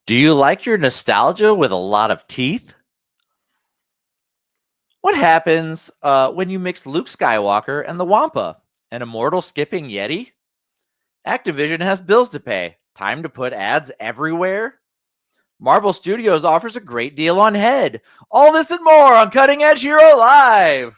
Do you like your nostalgia with a lot of teeth? What happens when you mix Luke Skywalker and the Wampa? An immortal skipping Yeti? Activision has bills to pay. Time to put ads everywhere? Marvel Studios offers a great deal on head. All this and more on Cutting Edge Hero Live.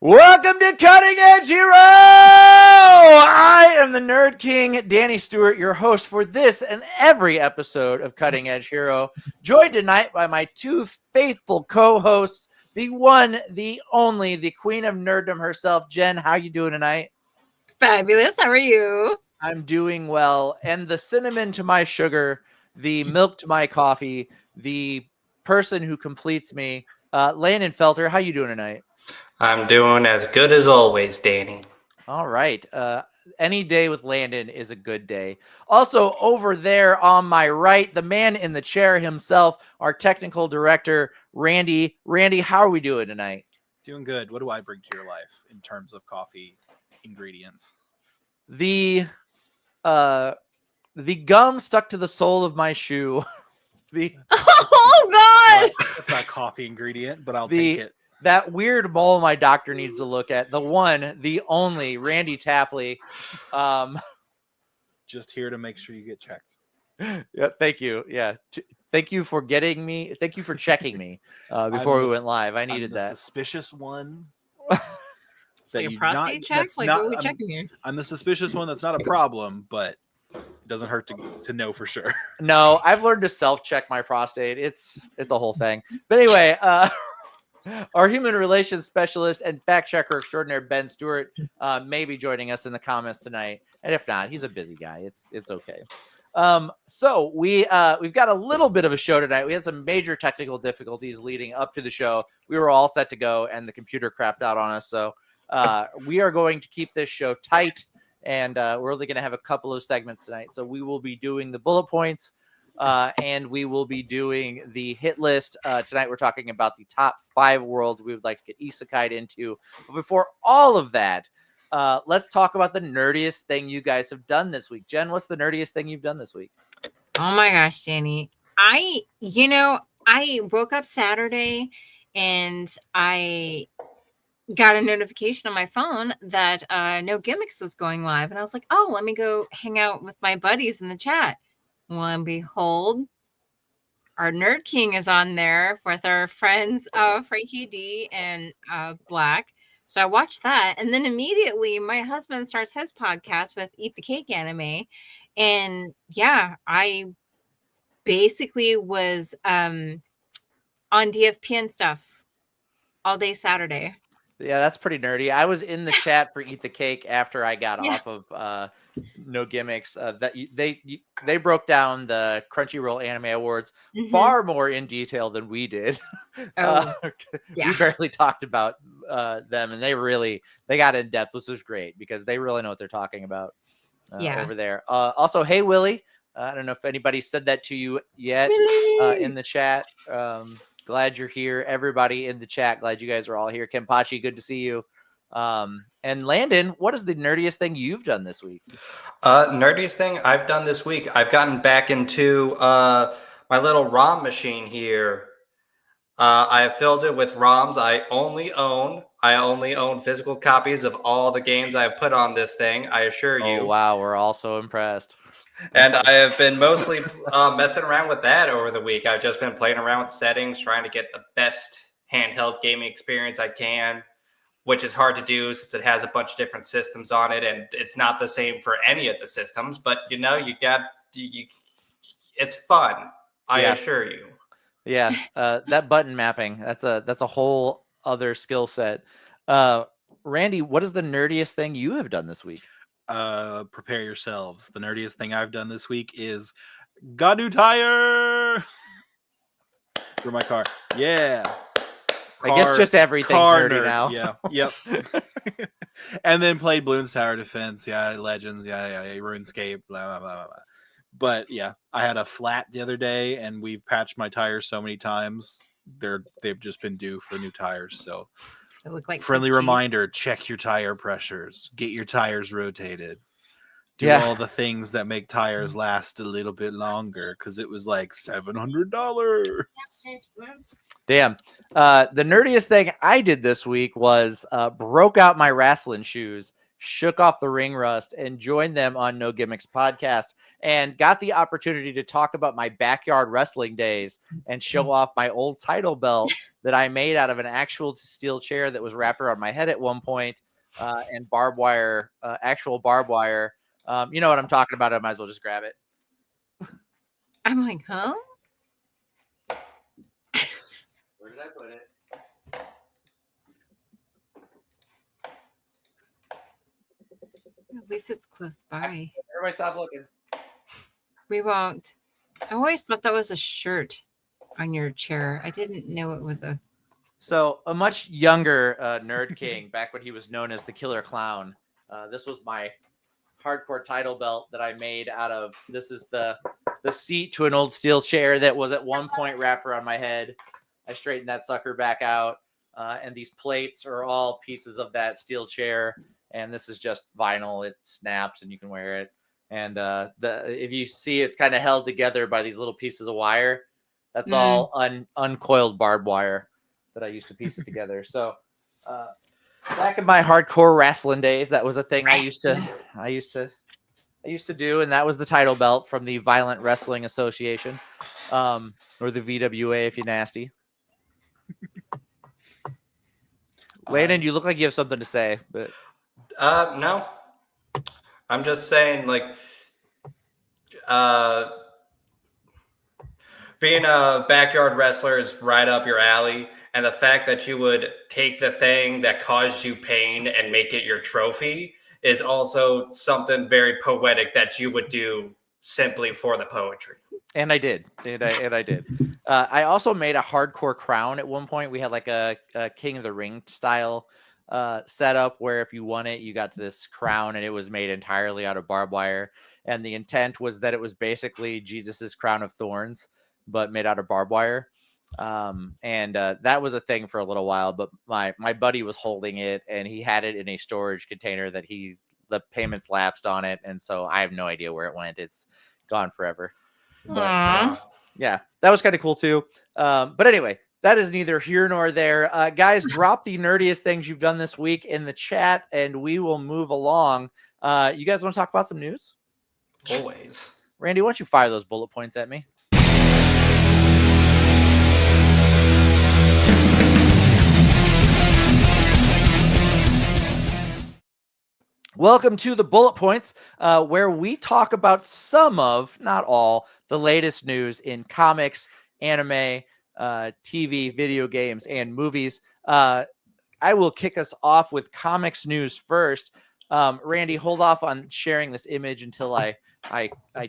Welcome to Cutting Edge Hero! I am the Nerd King, Danny Stewart, your host for this and every episode of Cutting Edge Hero. Joined tonight by my two faithful co-hosts, the one, the only, the queen of nerddom herself. Jen, how you doing tonight? Fabulous. How are you? I'm doing well. And the cinnamon to my sugar, the milk to my coffee, the person who completes me, Landon Felter, how you doing tonight? I'm doing as good as always, Danny. All right. Any day with Landon is a good day. Also, over there on my right, the man in the chair himself, our technical director, Randy. Randy, how are we doing tonight? Doing good. What do I bring to your life in terms of coffee ingredients? The gum stuck to the sole of my shoe. Oh God! That's not a coffee ingredient, but I'll take it. That weird mole my doctor needs to look at. The one, the only, Randy Tapley. Just here to make sure you get checked. Yeah, thank you. Yeah, thank you for getting me. Thank you for checking me before we went live. I needed that. Suspicious one. Like a prostate check? Like, what are we checking here? I'm the suspicious one. That's not a problem, but it doesn't hurt to know for sure. No, I've learned to self-check my prostate. It's a whole thing. But anyway, our human relations specialist and fact checker extraordinaire Ben Stewart may be joining us in the comments tonight, and if not, he's a busy guy. It's okay. So we've got a little bit of a show tonight. We had some major technical difficulties leading up to the show. We were all set to go, and the computer crapped out on us. So we are going to keep this show tight, and we're only going to have a couple of segments tonight. So we will be doing the bullet points. And we will be doing the hit list. Tonight we're talking about the top 5 worlds we would like to get Isekai'd into. But before all of that, let's talk about the nerdiest thing you guys have done this week. Jen, what's the nerdiest thing you've done this week? Oh my gosh, Danny. I woke up Saturday and I got a notification on my phone that No Gimmicks was going live. And I was like, oh, let me go hang out with my buddies in the chat. Lo and behold, our Nerd King is on there with our friends Frankie D and Black. So I watched that, and then immediately my husband starts his podcast with Eat the Cake Anime, and yeah, I basically was on DFP and stuff all day Saturday. Yeah, that's pretty nerdy. I was in the chat for Eat the Cake after I got off of No Gimmicks. That they broke down the Crunchyroll Anime Awards far more in detail than we did. We barely talked about them, and they got in depth, which was great because they really know what they're talking about over there. Also, hey Willie, I don't know if anybody said that to you yet in the chat. Glad you're here. Everybody in the chat, glad you guys are all here. Kenpachi, good to see you. And Landon, what is the nerdiest thing you've done this week? Nerdiest thing I've done this week, I've gotten back into my little ROM machine here. I have filled it with ROMs. I only own physical copies of all the games I have put on this thing, I assure you. Oh, wow, we're all so impressed. And I have been mostly messing around with that over the week. I've just been playing around with settings, trying to get the best handheld gaming experience I can, which is hard to do since it has a bunch of different systems on it, and it's not the same for any of the systems. But it's fun. I assure you. Yeah, that button mapping, that's a whole other skill set. Randy, what is the nerdiest thing you have done this week? Prepare yourselves. The nerdiest thing I've done this week is got new tires for my car. Yeah. I guess just everything's nerdy nerd. now. Yeah. Yep. And then played Bloons Tower Defense. Yeah. Legends. Yeah. RuneScape. Blah, blah, blah, blah. But yeah, I had a flat the other day, and we've patched my tires so many times. They've just been due for new tires. So They look like friendly Swiss cheese. reminder: check your tire pressures, get your tires rotated, do Yeah. all the things that make tires last a little bit longer. Because it was like $700. Damn. The nerdiest thing I did this week was broke out my wrestling shoes, shook off the ring rust, and joined them on No Gimmicks podcast, and got the opportunity to talk about my backyard wrestling days and show off my old title belt that I made out of an actual steel chair that was wrapped around my head at one point, and barbed wire, actual barbed wire. You know what I'm talking about. I might as well just grab it. I'm like, huh? Where did I put it? At least it's close by. Everybody stop looking. We won't. I always thought that was a shirt on your chair. I didn't know it was a. So a much younger Nerd King, back when he was known as the Killer Clown. This was my hardcore title belt that I made out of. This is the seat to an old steel chair that was at one point wrapped around my head. I straightened that sucker back out, and these plates are all pieces of that steel chair. And this is just vinyl. It snaps, and you can wear it. And if you see, it's kind of held together by these little pieces of wire. That's all uncoiled barbed wire that I used to piece it together. So back in my hardcore wrestling days, that was a thing I used to do, and that was the title belt from the Violent Wrestling Association, or the VWA if you're nasty. Landon, you look like you have something to say, but No. I'm just saying, like, being a backyard wrestler is right up your alley. And the fact that you would take the thing that caused you pain and make it your trophy is also something very poetic that you would do simply for the poetry. And I did. I did. I also made a hardcore crown at one point. We had like a King of the Ring style setup where if you won it, you got this crown, and it was made entirely out of barbed wire. And the intent was that it was basically Jesus's crown of thorns, but made out of barbed wire. And that was a thing for a little while. But my buddy was holding it, and he had it in a storage container that the payments lapsed on it, and so I have no idea where it went. It's gone forever. But, yeah, that was kind of cool too. But anyway, that is neither here nor there. Guys, drop the nerdiest things you've done this week in the chat, and we will move along. You guys want to talk about some news? Yes. Always. Randy, why don't you fire those bullet points at me? Welcome to the Bullet Points, where we talk about some of, not all, the latest news in comics, anime, TV, video games, and movies. I will kick us off with comics news first. Randy, hold off on sharing this image until I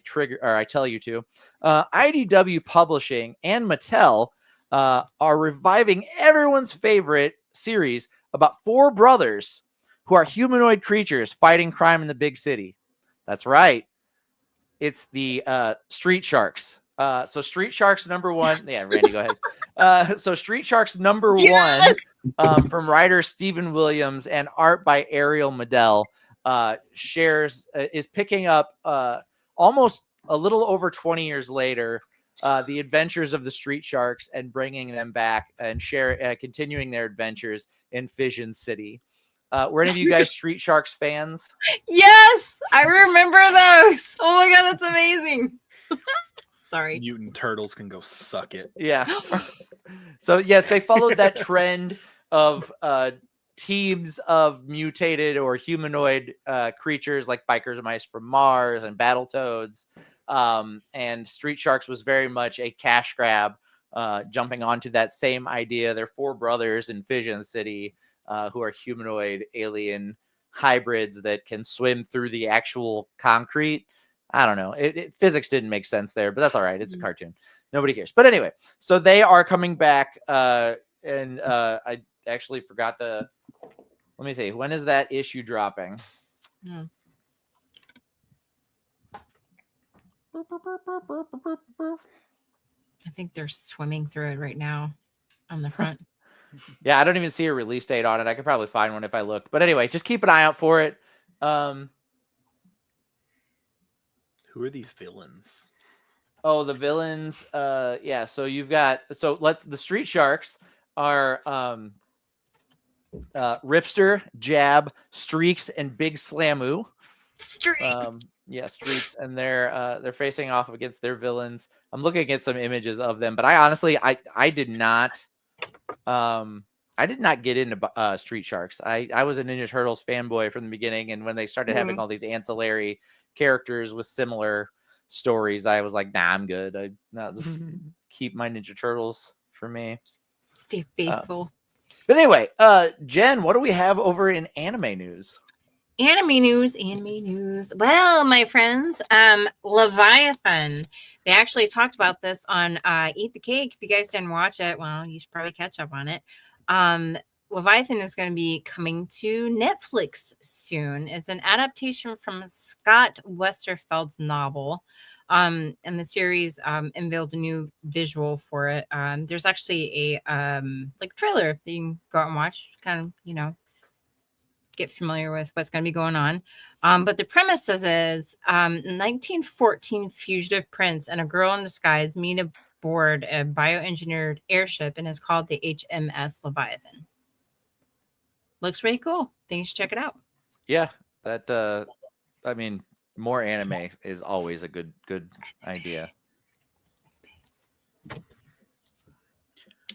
trigger, or I tell you to. IDW Publishing and Mattel are reviving everyone's favorite series about four brothers who are humanoid creatures fighting crime in the big city. That's right. It's the Street Sharks. So Street Sharks #1. Yeah, Randy, go ahead. So Street Sharks #1 from writer Stephen Williams and art by Ariel Medell is picking up almost a little over 20 years later the adventures of the Street Sharks and bringing them back and continuing their adventures in Fission City. Were any of you guys Street Sharks fans? Yes, I remember those. Oh my god, that's amazing. Sorry. Mutant turtles can go suck it. Yeah. So yes, they followed that trend of teams of mutated or humanoid creatures like Bikers Mice from Mars and Battletoads. And Street Sharks was very much a cash grab, jumping onto that same idea. They're four brothers in Fission City. who are humanoid alien hybrids that can swim through the actual concrete. I don't know. Physics didn't make sense there, but that's all right. It's a cartoon. Nobody cares. But anyway, so they are coming back. And I actually forgot to. Let me see. When is that issue dropping? Hmm. I think they're swimming through it right now on the front. Yeah, I don't even see a release date on it. I could probably find one if I looked. But anyway, just keep an eye out for it. Who are these villains? Oh, the villains. Yeah. So you've got. So the Street Sharks are Ripster, Jab, Streaks, and Big Slamu. Streaks. Yeah, Streaks, and they're facing off against their villains. I'm looking at some images of them, but I honestly I did not get into Street Sharks. I was a Ninja Turtles fanboy from the beginning, and when they started having all these ancillary characters with similar stories, I was like, nah, I'm good. Just keep my Ninja Turtles for me. Stay faithful. But anyway, Jen, what do we have over in anime news? Anime news. Well, my friends, Leviathan. They actually talked about this on Eat the Cake. If you guys didn't watch it, well, you should probably catch up on it. Leviathan is going to be coming to Netflix soon. It's an adaptation from Scott Westerfeld's novel. And the series unveiled a new visual for it. There's actually a trailer that you can go out and watch, kind of, get familiar with what's going to be going on. But the premise is 1914 fugitive prince and a girl in disguise meet aboard a bioengineered airship and is called the HMS Leviathan. Looks pretty cool. Think you should check it out. Yeah, that I mean, more anime is always a good idea.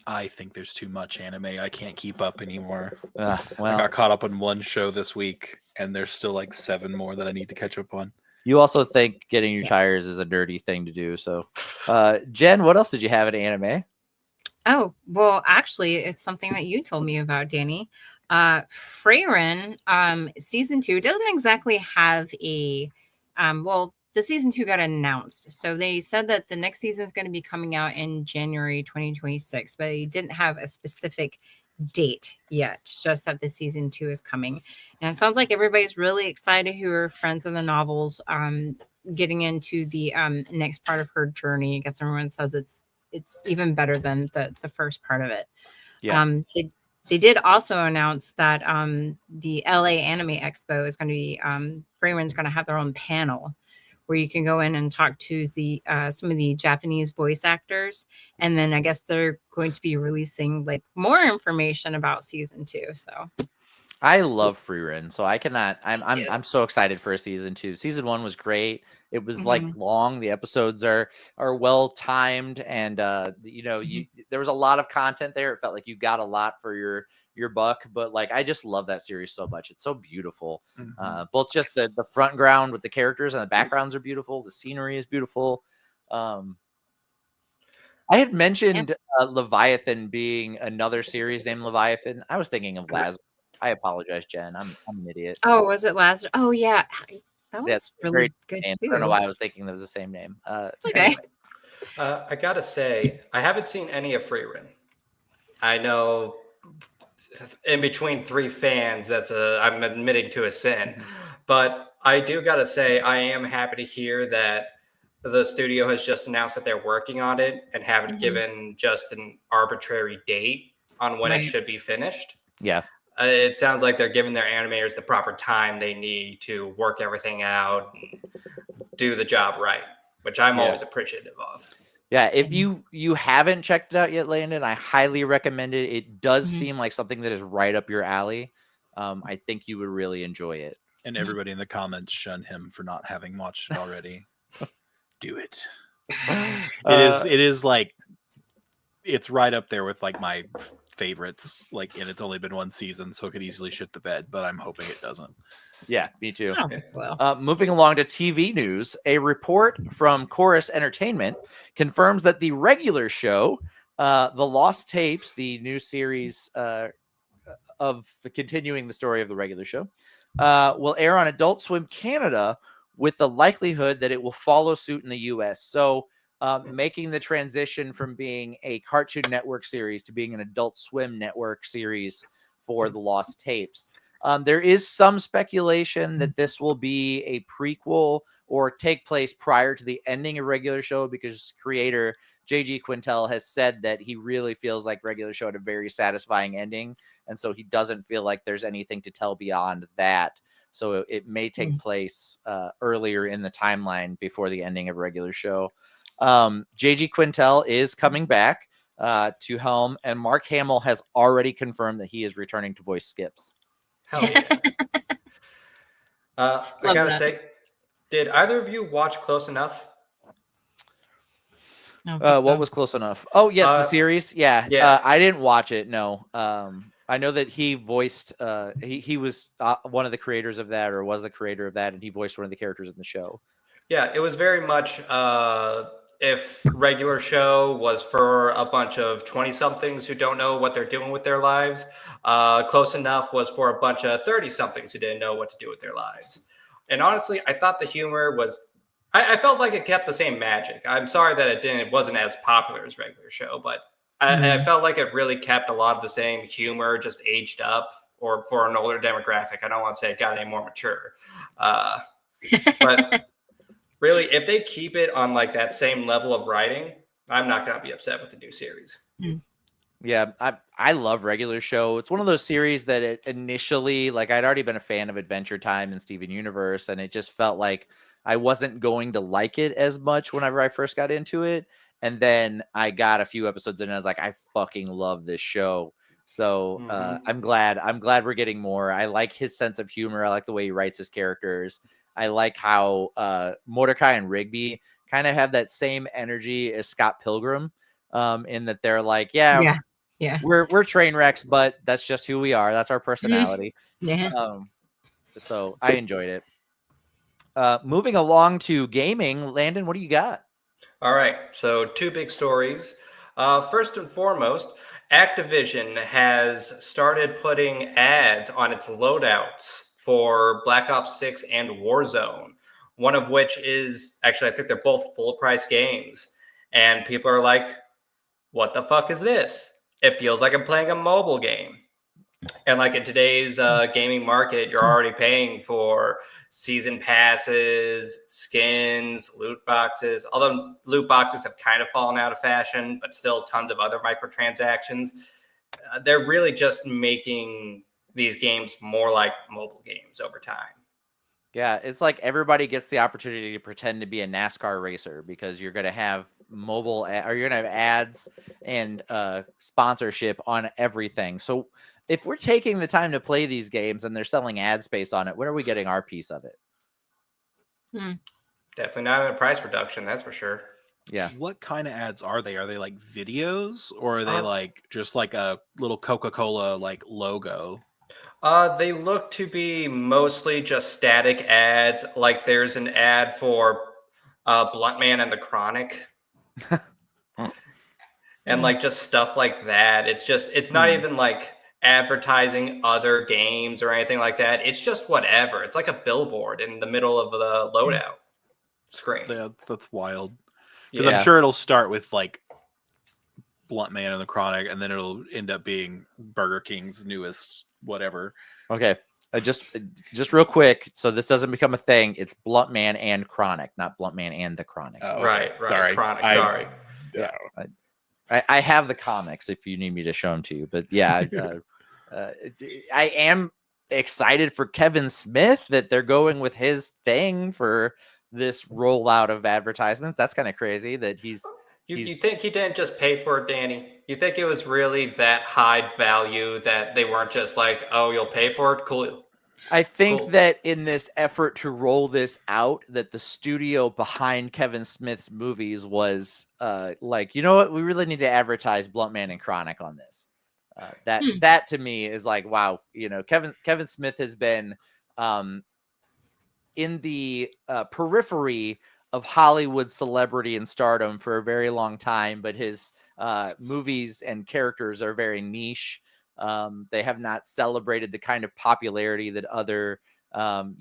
I think there's too much anime. I can't keep up anymore. Well, I got caught up on one show this week, and there's still like 7 more that I need to catch up on. you also think getting new tires is a dirty thing to do. So, Jen, what else did you have in anime? Oh, well, actually, it's something that you told me about, Danny. Freyren, season 2 doesn't exactly have a, the season 2 got announced. So they said that the next season is going to be coming out in January 2026, but they didn't have a specific date yet, just that the season 2 is coming. And it sounds like everybody's really excited who are friends of the novels, getting into the next part of her journey. I guess everyone says it's even better than the first part of it. Yeah. They did also announce that the LA Anime Expo is going to be, Freyren's going to have their own panel where you can go in and talk to the some of the Japanese voice actors. And then I guess they're going to be releasing like more information about season 2. So I love Freyren, so I cannot. I'm so excited for a season 2. Season 1 was great. It was like long. The episodes are well timed, and there was a lot of content there. It felt like you got a lot for your buck. But like, I just love that series so much. It's so beautiful. Both just the front ground with the characters and the backgrounds are beautiful. The scenery is beautiful. I had mentioned Leviathan being another series named Leviathan. I was thinking of Lazarus. I apologize, Jen. I'm an idiot. Oh, was it Lazarus? Oh, yeah. That was really good. I don't know why I was thinking that was the same name. Okay. Anyway. I gotta say, I haven't seen any of Freyren. I know in between 3 fans, I'm admitting to a sin. But I do gotta say, I am happy to hear that the studio has just announced that they're working on it and haven't given just an arbitrary date on when it should be finished. Yeah. It sounds like they're giving their animators the proper time they need to work everything out and do the job right, which I'm always appreciative of. Yeah, if you haven't checked it out yet, Landon, I highly recommend it. It does seem like something that is right up your alley. I think you would really enjoy it. And everybody in the comments shun him for not having watched it already. Do it. It is like, it's right up there with like my favorites, like, and it's only been 1 season, so it could easily shit the bed, but I'm hoping it doesn't. Yeah, me too. Oh, well. Moving along to TV news, a report from Chorus Entertainment confirms that the regular show, The Lost Tapes, the new series of continuing the story of the regular show, will air on Adult Swim Canada, with the likelihood that it will follow suit in the US. So making the transition from being a Cartoon Network series to being an Adult Swim Network series for the Lost Tapes. There is some speculation that this will be a prequel or take place prior to the ending of regular show, because creator J.G. Quintel has said that he really feels like regular show had a very satisfying ending, and so he doesn't feel like there's anything to tell beyond that. So it may take place earlier in the timeline before the ending of a regular show. J.G. Quintel is coming back to helm, and Mark Hamill has already confirmed that he is returning to voice Skips. Hell yeah. I gotta say, did either of you watch Close Enough? What was Close Enough? Oh, yes, the series. Yeah. Yeah. I didn't watch it. No. I know that he voiced, he was one of the creators of that, or was the creator of that, and he voiced one of the characters in the show. Yeah, it was very much if regular show was for a bunch of 20-somethings who don't know what they're doing with their lives, Close Enough was for a bunch of 30-somethings who didn't know what to do with their lives. And honestly, I thought the humor was, I felt like it kept the same magic. I'm sorry that it wasn't as popular as regular show, but I felt like it really kept a lot of the same humor, just aged up, or for an older demographic. I don't want to say it got any more mature. But really, if they keep it on like that same level of writing, I'm not going to be upset with the new series. Yeah, I love regular show. It's one of those series that it initially, like, I'd already been a fan of Adventure Time and Steven Universe, and it just felt like I wasn't going to like it as much whenever I first got into it. And then I got a few episodes in and I was like, I fucking love this show. So I'm glad we're getting more. I like his sense of humor. I like the way he writes his characters. I like how Mordecai and Rigby kind of have that same energy as Scott Pilgrim, in that they're like, yeah. We're train wrecks, but that's just who we are. That's our personality. So I enjoyed it. Moving along to gaming, Landon, what do you got? All right, so two big stories. First and foremost, Activision has started putting ads on its loadouts for Black Ops 6 and Warzone, one of which is, actually, I think they're both full-price games. And people are like, what the fuck is this? It feels like I'm playing a mobile game. And like in today's gaming market, you're already paying for season passes, skins, loot boxes. Although loot boxes have kind of fallen out of fashion, but still tons of other microtransactions. They're really just making these games more like mobile games over time. Yeah, it's like everybody gets the opportunity to pretend to be a NASCAR racer, because you're going to have or you're going to have ads and sponsorship on everything. So if we're taking the time to play these games and they're selling ad space on it, when are we getting our piece of it? Definitely not in a price reduction, that's for sure. Yeah. What kind of ads are they? Are they like videos, or are they like just like a little Coca-Cola like logo? They look to be mostly just static ads. Like there's an ad for Bluntman and the Chronic. And like just stuff like that. It's not even like advertising other games or anything like that. It's just whatever. It's like a billboard in the middle of the loadout screen. That's wild. Because I'm sure it'll start with like Bluntman and the Chronic, and then it'll end up being Burger King's newest whatever. Okay. Just real quick, so this doesn't become a thing. It's Bluntman and Chronic, not Bluntman and the Chronic. Oh, okay. Right. Sorry. Chronic, sorry. Yeah. I have the comics if you need me to show them to you, but yeah, I am excited for Kevin Smith that they're going with his thing for this rollout of advertisements. That's kind of crazy that you think he didn't just pay for it, Danny? You think it was really that high value that they weren't just like, oh, you'll pay for it? Cool. I think that in this effort to roll this out, that the studio behind Kevin Smith's movies was like, you know what? We really need to advertise Bluntman and Chronic on this. That to me is like, wow, you know, Kevin Smith has been in the periphery of Hollywood celebrity and stardom for a very long time, but his movies and characters are very niche. They have not celebrated the kind of popularity that other, what's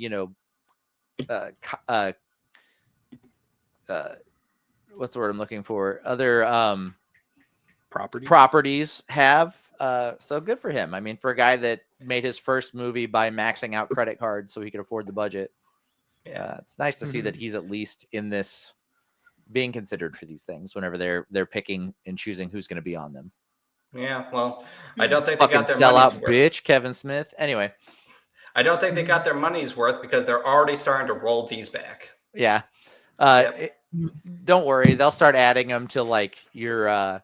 the word I'm looking for? Other properties have. So good for him. I mean, for a guy that made his first movie by maxing out credit cards so he could afford the budget, it's nice to see that he's at least in this, being considered for these things whenever they're picking and choosing who's going to be on them. Yeah, well, I don't think they Fucking got their sellout money's worth. bitch, Kevin Smith. Anyway, I don't think they got their money's worth because they're already starting to roll these back. Yeah. Yep. Don't worry, they'll start adding them to like your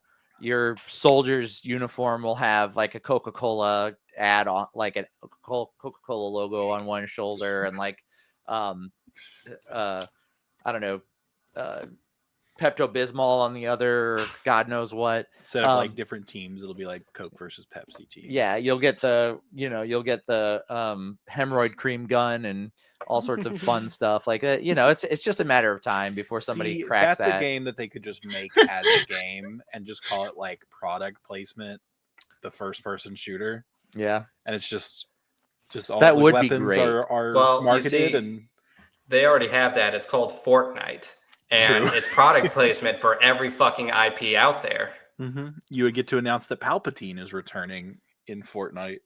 soldier's uniform will have like a Coca-Cola ad on, like a Coca-Cola logo on one shoulder, and like I don't know, Pepto-Bismol on the other, or God knows what. Instead of like different teams, it'll be like Coke versus Pepsi teams. Yeah, you'll get the hemorrhoid cream gun and all sorts of fun stuff like that. It's just a matter of time before somebody cracks that's that. a game that they could just make as a game and just call it like product placement, the first person shooter. Yeah, and it's just all that the would be weapons great. are Well, marketed, and they already have that. It's called Fortnite, and it's product placement for every fucking IP out there. You would get to announce that Palpatine is returning in Fortnite,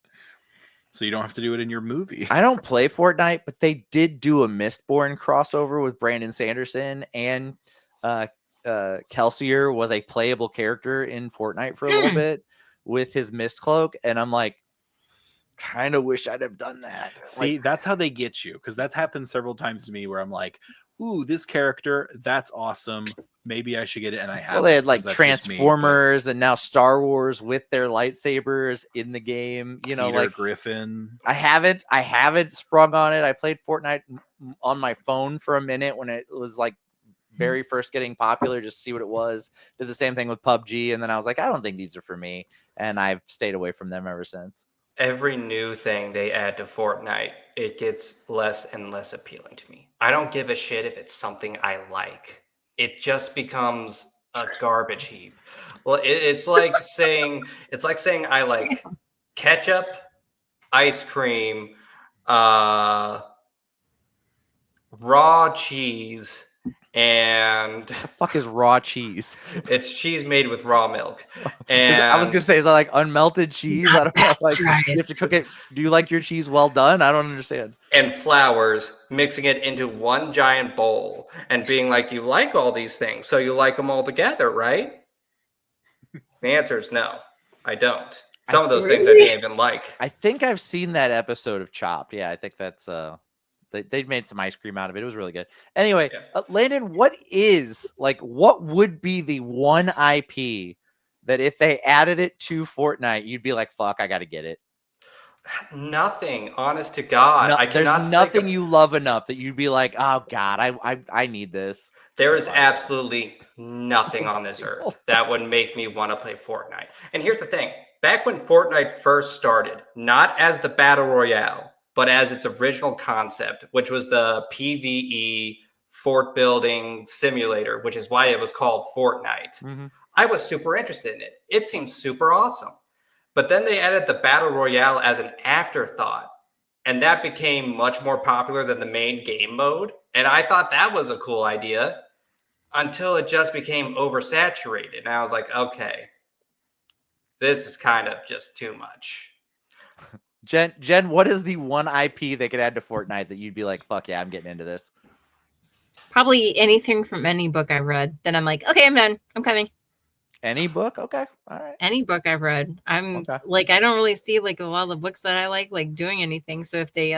so you don't have to do it in your movie. I don't play Fortnite, but they did do a Mistborn crossover with Brandon Sanderson, and Kelsier was a playable character in Fortnite for a little bit with his mist cloak, and I'm like, kind of wish I'd have done that. See, that's how they get you, because that's happened several times to me where I'm like, ooh, this character, that's awesome. Maybe I should get it, and I have. Well, they had like Transformers and now Star Wars with their lightsabers in the game. Peter like Griffin. I haven't sprung on it. I played Fortnite on my phone for a minute when it was like very first getting popular, just to see what it was. Did the same thing with PUBG, and then I was like, I don't think these are for me, and I've stayed away from them ever since. Every new thing they add to Fortnite, it gets less and less appealing to me. I don't give a shit if it's something I like. It just becomes a garbage heap. Well, it's like saying I like ketchup, ice cream, raw cheese, and the fuck is raw cheese? It's cheese made with raw milk. And I was gonna say, is that like unmelted cheese? I don't know. Like, you have to cook it. Do you like your cheese well done? I don't understand. And flours, mixing it into one giant bowl and being like, you like all these things, so you like them all together, right? The answer is no, I don't. Some of those things I didn't even like. I think I've seen that episode of Chopped. Yeah, I think that's they made some ice cream out of it. It was really good. Anyway, Landon, what would be the one IP that if they added it to Fortnite, you'd be like, fuck, I got to get it? Nothing, honest to God. There's nothing you love enough that you'd be like, oh God, I need this. There is absolutely nothing on this earth that would make me want to play Fortnite. And here's the thing. Back when Fortnite first started, not as the Battle Royale, but as its original concept, which was the PvE fort building simulator, which is why it was called Fortnite. I was super interested in it. It seemed super awesome. But then they added the Battle Royale as an afterthought, and that became much more popular than the main game mode. And I thought that was a cool idea until it just became oversaturated. And I was like, okay, this is kind of just too much. Jen, what is the one IP they could add to Fortnite that you'd be like, fuck yeah, I'm getting into this? Probably anything from any book I read. Then I'm like, okay, I'm done. I'm coming. Any book? Okay. All right. Any book I've read. I'm like, I don't really see like a lot of the books that I like doing anything. So if they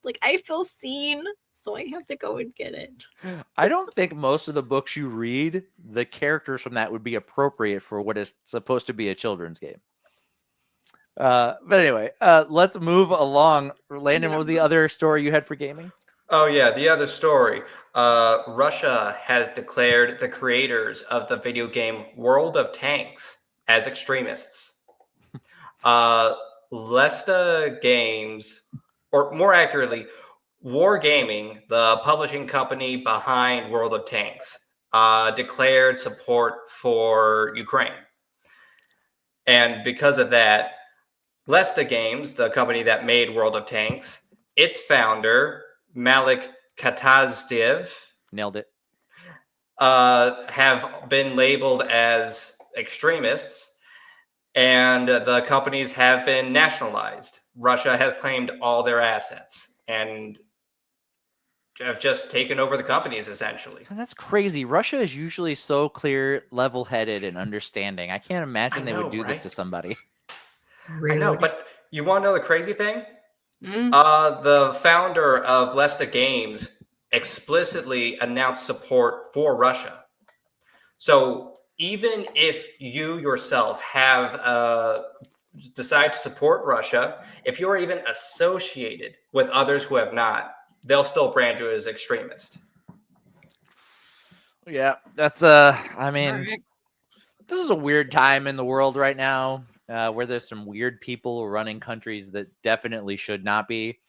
like I feel seen, so I have to go and get it. I don't think most of the books you read, the characters from that would be appropriate for what is supposed to be a children's game. But anyway, let's move along. Landon, what was the other story you had for gaming? Oh, yeah. The other story. Russia has declared the creators of the video game World of Tanks as extremists. Lesta Games, or more accurately, Wargaming, the publishing company behind World of Tanks, declared support for Ukraine. And because of that, Lesta Games, the company that made World of Tanks, its founder, Malik Katazdev, Nailed it. have been labeled as extremists, and the companies have been nationalized. Russia has claimed all their assets and have just taken over the companies, essentially. And that's crazy. Russia is usually so clear, level-headed, and understanding. I can't imagine they would do this to somebody. I know, but you want to know the crazy thing? Mm. The founder of Lesta Games explicitly announced support for Russia. So even if you yourself have decide to support Russia, if you're even associated with others who have not, they'll still brand you as extremist. Yeah, that's I mean, Alright. this is a weird time in the world right now, where there's some weird people running countries that definitely should not be,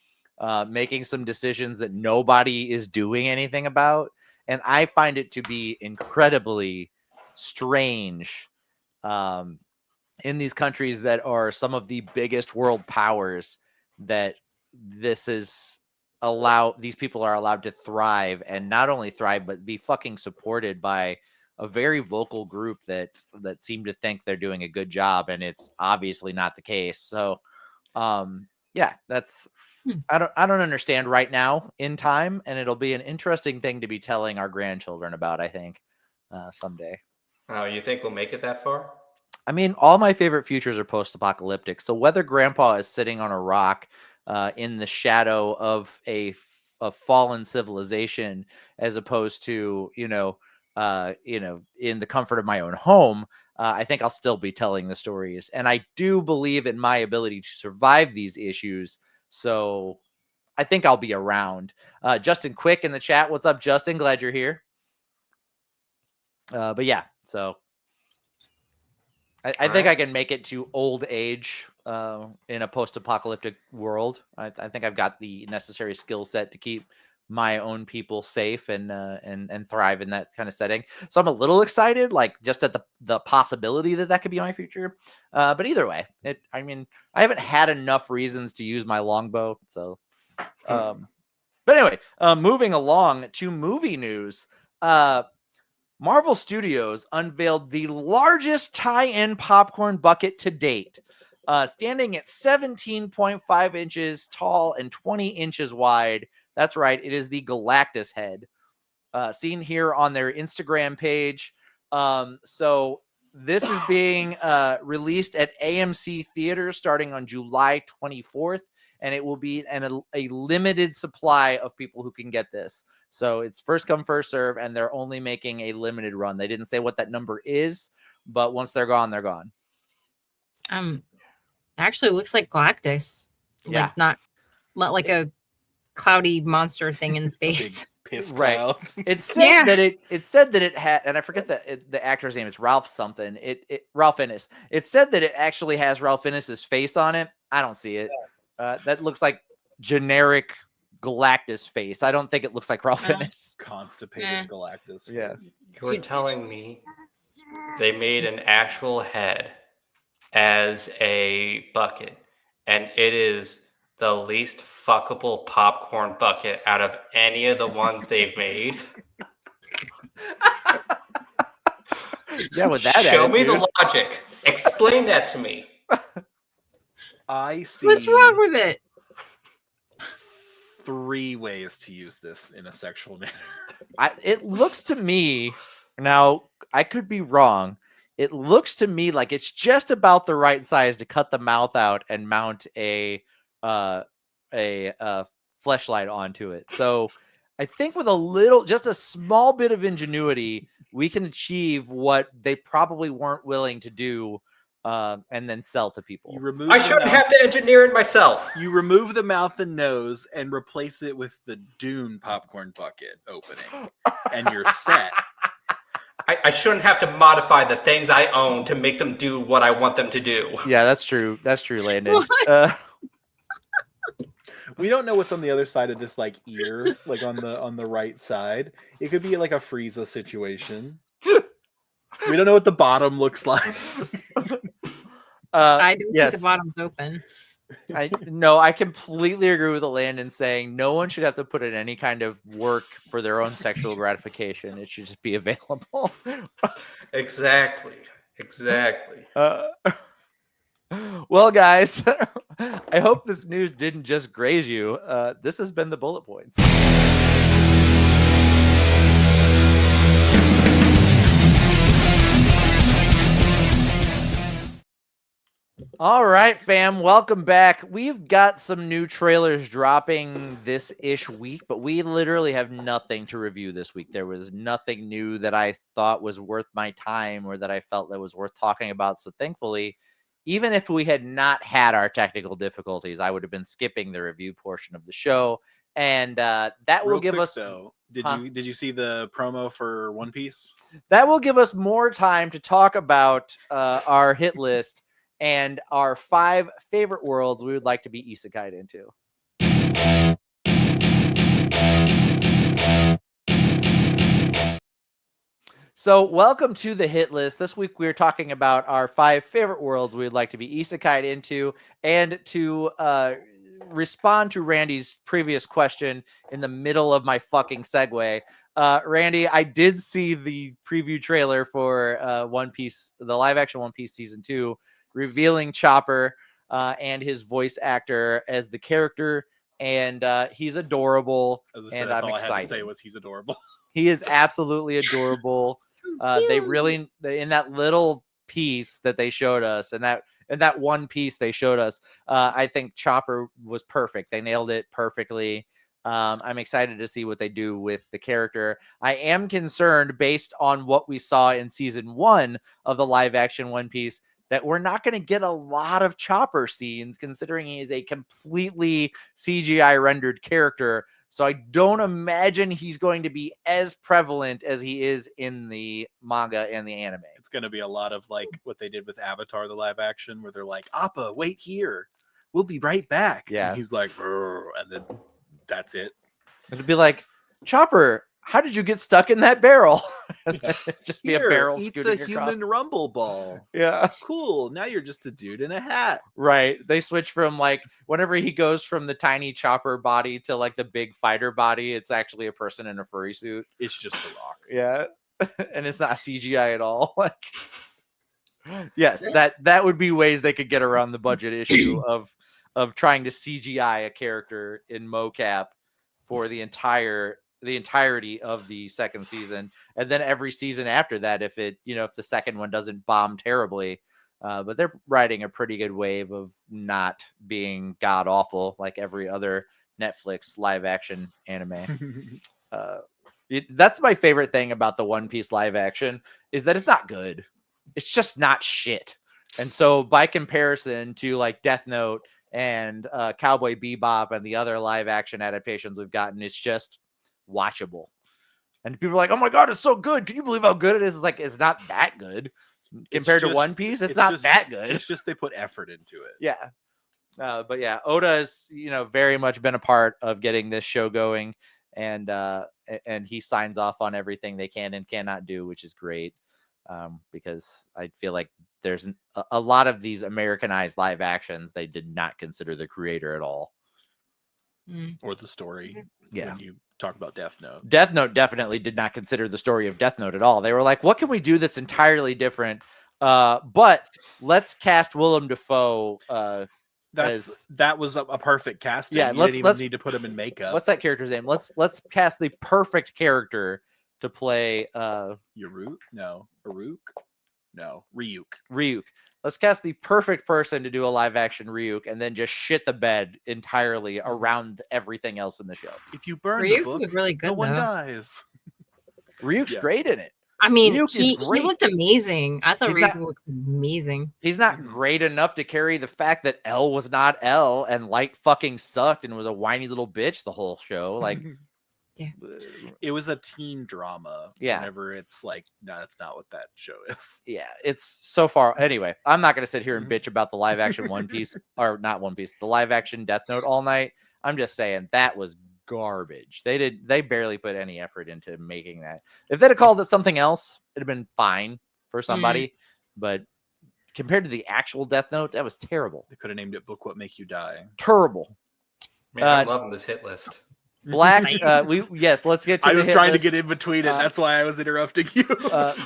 making some decisions that nobody is doing anything about, and I find it to be incredibly strange, in these countries that are some of the biggest world powers, that this is these people are allowed to thrive, and not only thrive but be fucking supported by a very vocal group that seem to think they're doing a good job, and it's obviously not the case. So yeah, that's I don't understand right now in time, and it'll be an interesting thing to be telling our grandchildren about, I think, someday. Oh, you think we'll make it that far? I mean, all my favorite futures are post-apocalyptic. So whether Grandpa is sitting on a rock in the shadow of a fallen civilization, as opposed to in the comfort of my own home, I think I'll still be telling the stories, and I do believe in my ability to survive these issues. So I think I'll be around. Justin Quick in the chat, what's up, Justin? Glad you're here. But yeah, so. I think I can make it to old age in a post-apocalyptic world. I think I've got the necessary skill set to keep my own people safe and thrive in that kind of setting. So I'm a little excited, like just at the possibility that could be my future. But either way, I mean, I haven't had enough reasons to use my longbow. So, but anyway, moving along to movie news. Marvel Studios unveiled the largest tie-in popcorn bucket to date, standing at 17.5 inches tall and 20 inches wide. That's right, it is the Galactus head, seen here on their Instagram page. So this is being released at AMC theaters starting on July 24th, and it will be a limited supply of people who can get this. So it's first come, first serve, and they're only making a limited run. They didn't say what that number is, but once they're gone, they're gone. Actually looks like Galactus. Yeah. Like not like a cloudy monster thing in space. Piss Right. cloud. It said that it said that it had, and I forget the actor's name is Ralph something. Ralph Innes. It said that it actually has Ralph Innes's face on it. I don't see it. That looks like generic Galactus face. I don't think it looks like Ralph Innes. Constipated Galactus. Yes. You're telling me they made an actual head as a bucket, and it is the least fuckable popcorn bucket out of any of the ones they've made? Yeah, with that Show me attitude. the logic. Explain that to me. I see. What's wrong with it? 3 ways to use this in a sexual manner. It looks to me, now I could be wrong, it looks to me like it's just about the right size to cut the mouth out and mount a fleshlight onto it. So I think with just a small bit of ingenuity, we can achieve what they probably weren't willing to do, and then sell to people. I shouldn't have to engineer it myself. You remove the mouth and nose and replace it with the Dune popcorn bucket opening, and you're set. I shouldn't have to modify the things I own to make them do what I want them to do. Yeah, that's true. That's true, Landon. We don't know what's on the other side of this, like ear, like on the right side. It could be like a Frieza situation. We don't know what the bottom looks like. I don't think the yes. bottom's open. I completely agree with Landon saying no one should have to put in any kind of work for their own sexual gratification. It should just be available. Exactly. Well, guys, I hope this news didn't just graze you. This has been the bullet points. All right, fam, welcome back. We've got some new trailers dropping this-ish week, but we literally have nothing to review this week. There was nothing new that I thought was worth my time or that I felt that was worth talking about. So thankfully, even if we had not had our technical difficulties, I would have been skipping the review portion of the show. And that will give us... though, did you see the promo for One Piece? That will give us more time to talk about our hit list and our 5 favorite worlds we would like to be isekai'd into. So welcome to the hit list. This week we're talking about our 5 favorite worlds we'd like to be isekai'd into, and to respond to Randy's previous question in the middle of my fucking segue. Randy, I did see the preview trailer for One Piece, the live action One Piece season 2, revealing Chopper and his voice actor as the character, and he's adorable. And I'm excited. I had to say was he's adorable. He is absolutely adorable. They really, in that little piece that they showed us, and that one piece they showed us, I think Chopper was perfect. They nailed it perfectly. I'm excited to see what they do with the character. I am concerned, based on what we saw in season 1 of the live action One Piece, that we're not going to get a lot of Chopper scenes, considering he is a completely CGI rendered character. So I don't imagine he's going to be as prevalent as he is in the manga and the anime. It's going to be a lot of like what they did with Avatar, the live action, where they're like, Appa, wait here. We'll be right back. Yeah. And he's like, and then that's it. It'd be like, Chopper, how did you get stuck in that barrel? Just be Here, a barrel eat scooting the across. human rumble ball. Yeah. Cool. Now you're just a dude in a hat. Right. They switch from like whenever he goes from the tiny Chopper body to like the big fighter body, it's actually a person in a furry suit. It's just the Rock. Yeah. And it's not CGI at all. Like, yes, that would be ways they could get around the budget issue of trying to CGI a character in mocap for the entirety of the second season, and then every season after that, if the second one doesn't bomb terribly. But they're riding a pretty good wave of not being god awful like every other Netflix live action anime. That's my favorite thing about the One Piece live action, is that it's not good. It's just not shit. And so by comparison to like Death Note and Cowboy Bebop and the other live action adaptations we've gotten, it's just watchable. And people are like, oh my God, it's so good. Can you believe how good it is? It's like, it's not that good. Compared to One Piece, it's not that good. It's just they put effort into it. Yeah. But yeah, Oda has, very much been a part of getting this show going, and he signs off on everything they can and cannot do, which is great. Because I feel like there's a lot of these Americanized live actions, they did not consider the creator at all. Or the story. Yeah. When you talk about Death Note. Death Note definitely did not consider the story of Death Note at all. They were like, what can we do that's entirely different? But let's cast Willem Dafoe. That was a perfect casting. Yeah, you didn't even need to put him in makeup. What's that character's name? Let's cast the perfect character to play Ryuk? No. Ryuk? No. Ryuk. Ryuk. Let's cast the perfect person to do a live action Ryuk, and then just shit the bed entirely around everything else in the show. If you burn Ryuk the book, was really good, no one though. dies. Ryuk's great in it. I mean, Ryuk he is great. looked amazing. I thought He's Ryuk not- looked amazing. He's not great enough to carry the fact that L was not L, and Light fucking sucked and was a whiny little bitch the whole show. Like, Yeah. It was a teen drama. Yeah. Whenever it's like, no, that's not what that show is. yeah, it's so far. Anyway, I'm not going to sit here and bitch about the live action One Piece, or not One Piece, the live action Death Note all night. I'm just saying that was garbage. They barely put any effort into making that. If they'd have called it something else, it'd have been fine for somebody. But compared to the actual Death Note, that was terrible. They could have named it "Book What Make You Die." Terrible. Man, I'm loving this hit list. Black. Let's get to I the was hit trying list. to get in between it. That's why I was interrupting you.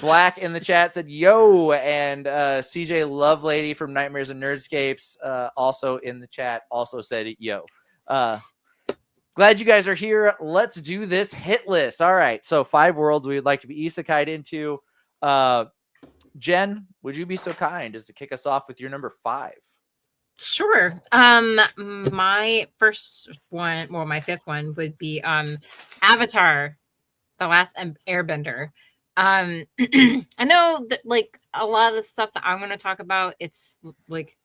Black in the chat said yo, and CJ Lovelady from Nightmares and Nerdscapes also in the chat also said yo. Glad you guys are here. Let's do this hit list. All right, so 5 worlds we would like to be isekai'd into. Jen, would you be so kind as to kick us off with your number 5? Sure. My first one, well, my 5th one would be Avatar, The Last Airbender. I know that like a lot of the stuff that I'm going to talk about, it's like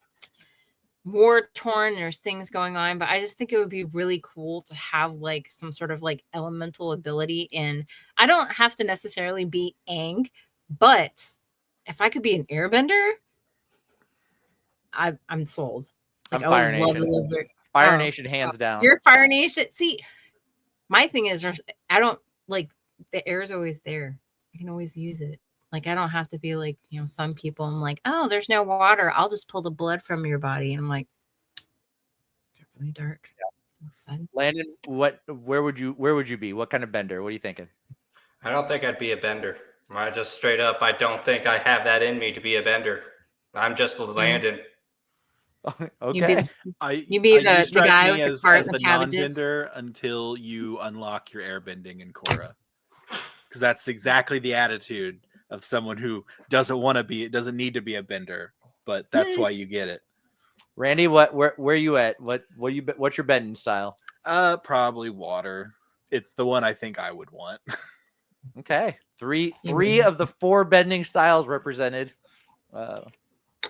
war torn. There's things going on, but I just think it would be really cool to have like some sort of like elemental ability. And I don't have to necessarily be Aang, but if I could be an airbender, I'm sold. Like, I'm Fire Nation. Fire Nation, hands down. You're Fire Nation. See, my thing is, I don't like the air is always there. I can always use it. Like, I don't have to be like, you know, some people. I'm like, oh, there's no water. I'll just pull the blood from your body. And I'm like, it's really dark. Yeah. Landon, where would you be? What kind of bender? What are you thinking? I don't think I'd be a bender. I just straight up, I don't think I have that in me to be a bender. I'm just Landon. Okay. You be the guy with the cart and the cabbages non-bender until you unlock your airbending in Korra, because that's exactly the attitude of someone who doesn't need to be a bender, but that's why you get it. Randy, where you at? What's your bending style? Probably water. It's the one I think I would want. Okay, three of the 4 bending styles represented.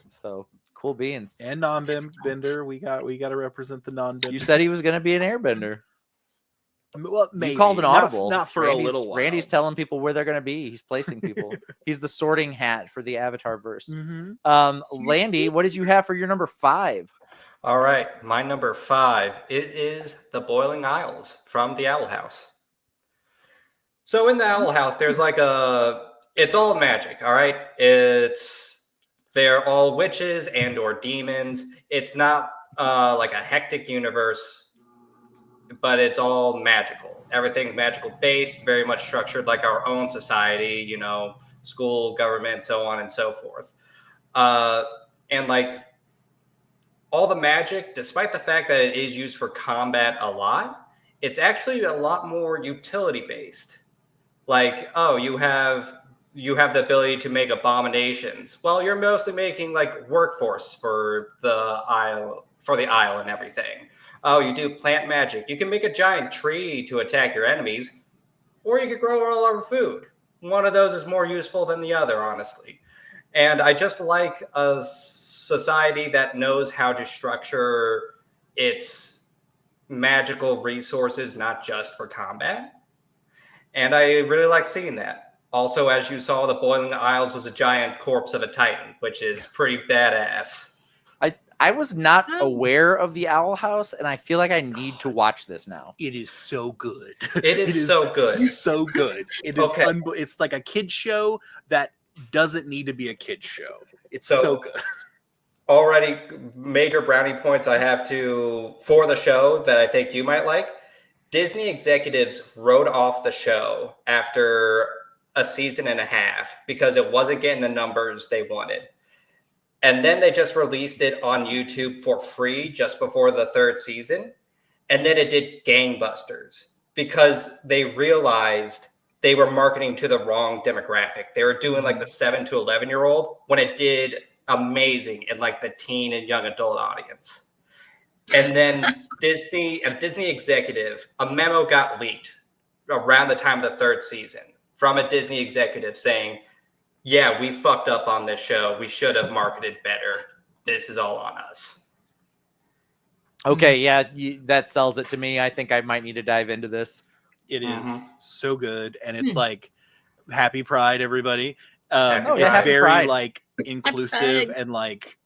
So cool beans. And non-bender, we got to represent the non-bender. You said he was going to be an airbender. Well, maybe. You called an audible. Not for a little while. Randy's telling people where they're going to be. He's placing people. He's the sorting hat for the Avatar verse. Mm-hmm. Landy, what did you have for your number 5? All right, my number 5. It is the Boiling Isles from the Owl House. So in the Owl House, there's like it's all magic. All right, they're all witches and or demons. It's not like a hectic universe, but it's all magical. Everything's magical based, very much structured like our own society, you know, school, government, so on and so forth. And like all the magic, despite the fact that it is used for combat a lot, it's actually a lot more utility based. Like, oh, you have the ability to make abominations. Well, you're mostly making like workforce for the isle and everything. Oh, you do plant magic. You can make a giant tree to attack your enemies, or you could grow all over food. One of those is more useful than the other, honestly. And I just like a society that knows how to structure its magical resources, not just for combat. And I really like seeing that. Also, as you saw, the Boiling Isles was a giant corpse of a Titan, which is pretty badass. I was not aware of the Owl House, and I feel like I need to watch this now. It is so good. It is so good. So good. It is okay. It's like a kid's show that doesn't need to be a kid's show. It's so good. Already major brownie points I have for the show that I think you might like. Disney executives wrote off the show after a season and a half because it wasn't getting the numbers they wanted. And then they just released it on YouTube for free just before the 3rd season. And then it did gangbusters because they realized they were marketing to the wrong demographic. They were doing like the 7 to 11-year-old when it did amazing in like the teen and young adult audience. And then Disney executive, a memo got leaked around the time of the 3rd season from a Disney executive saying, yeah, we fucked up on this show. We should have marketed better. This is all on us. Okay, yeah, that sells it to me. I think I might need to dive into this. It is so good. And it's like, happy Pride, everybody. Happy it's very Pride. Like inclusive and like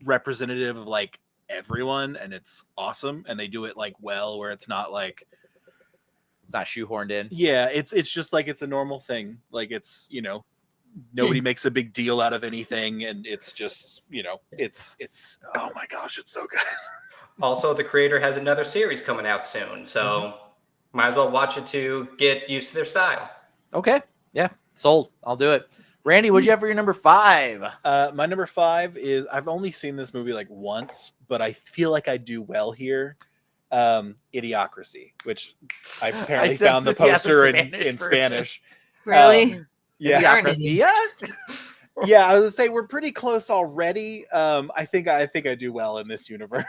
representative of like everyone. And it's awesome. And they do it like well, where it's not like, it's not shoehorned in. Yeah, it's just like it's a normal thing. Like it's, you know, Nobody makes a big deal out of anything, and it's just it's oh my gosh, it's so good. Also, the creator has another series coming out soon, so might as well watch it to get used to their style. Okay. Yeah. Sold. I'll do it. Randy, what'd you have for your number 5? My number 5 is, I've only seen this movie like once, but I feel like I do well here. Idiocracy, which I apparently found the poster in Spanish. Really? Yeah. Idiocracy, yes. Yeah, I was gonna say we're pretty close already. I think I do well in this universe.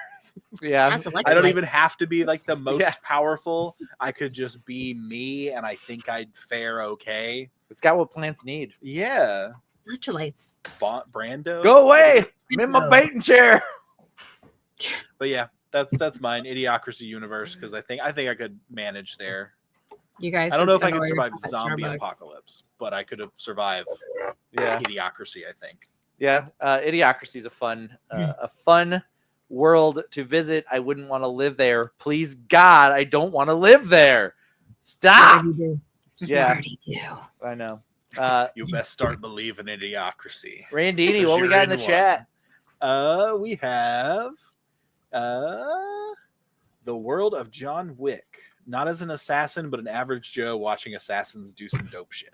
Yeah. That's I don't even have to be like the most Yeah. powerful. I could just be me, and I think I'd fare okay. It's got what plants need. Yeah, Electrolytes. Brando. Go away. I'm in my baiting chair. But yeah, that's mine. Idiocracy universe, because I think I could manage there. You guys. I don't would know if I spend could all your survive time at zombie Starbucks. apocalypse, but I could have survived Yeah. Idiocracy, I think. Yeah. Idiocracy is a fun world to visit. I wouldn't want to live there. Please God, I don't want to live there. Stop. You already do. You Yeah. already do. I know. You best start believing in Idiocracy. Randini, what we You're got in the in chat? We have the world of John Wick. Not as an assassin, but an average Joe watching assassins do some dope shit.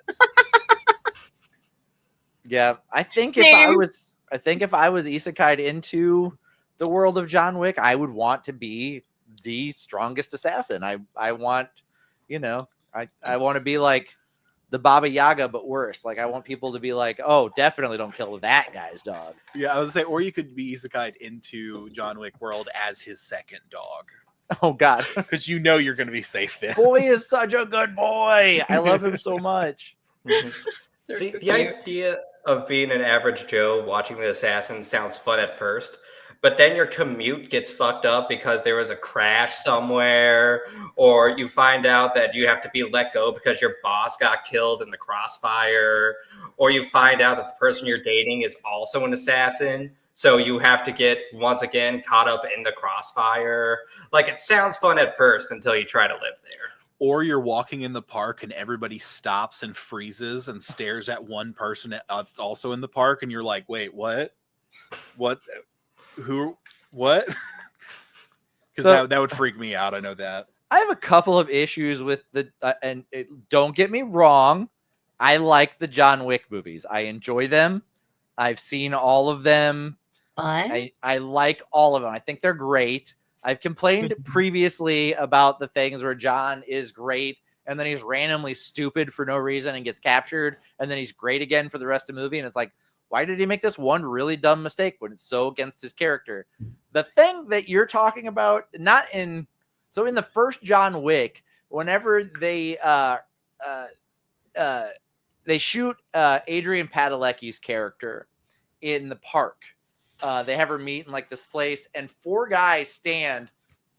Yeah, I think Same. if I was Isekai'd into the world of John Wick, I would want to be the strongest assassin. I want, I want to be like the Baba Yaga, but worse. Like I want people to be like, oh, definitely don't kill that guy's dog. Yeah, I was gonna say, or you could be Isekai'd into John Wick world as his second dog, Oh God, because you're gonna be safe then. boy is such a good boy. I love him so much. See, the idea of being an average Joe watching the assassin sounds fun at first, but then your commute gets fucked up because there was a crash somewhere, or you find out that you have to be let go because your boss got killed in the crossfire, or you find out that the person you're dating is also an assassin, so you have to get, once again, caught up in the crossfire. Like, it sounds fun at first until you try to live there. Or you're walking in the park and everybody stops and freezes and stares at one person that's also in the park, and you're like, wait, what? Who? What? Because that would freak me out. I know that. I have a couple of issues with don't get me wrong. I like the John Wick movies. I enjoy them. I've seen all of them. But I like all of them. I think they're great. I've complained previously about the things where John is great and then he's randomly stupid for no reason and gets captured, and then he's great again for the rest of the movie. And it's like, why did he make this one really dumb mistake when it's so against his character? The thing that you're talking about, in the first John Wick, whenever they shoot Adrian Padalecki's character in the park, they have her meet in like this place, and 4 guys stand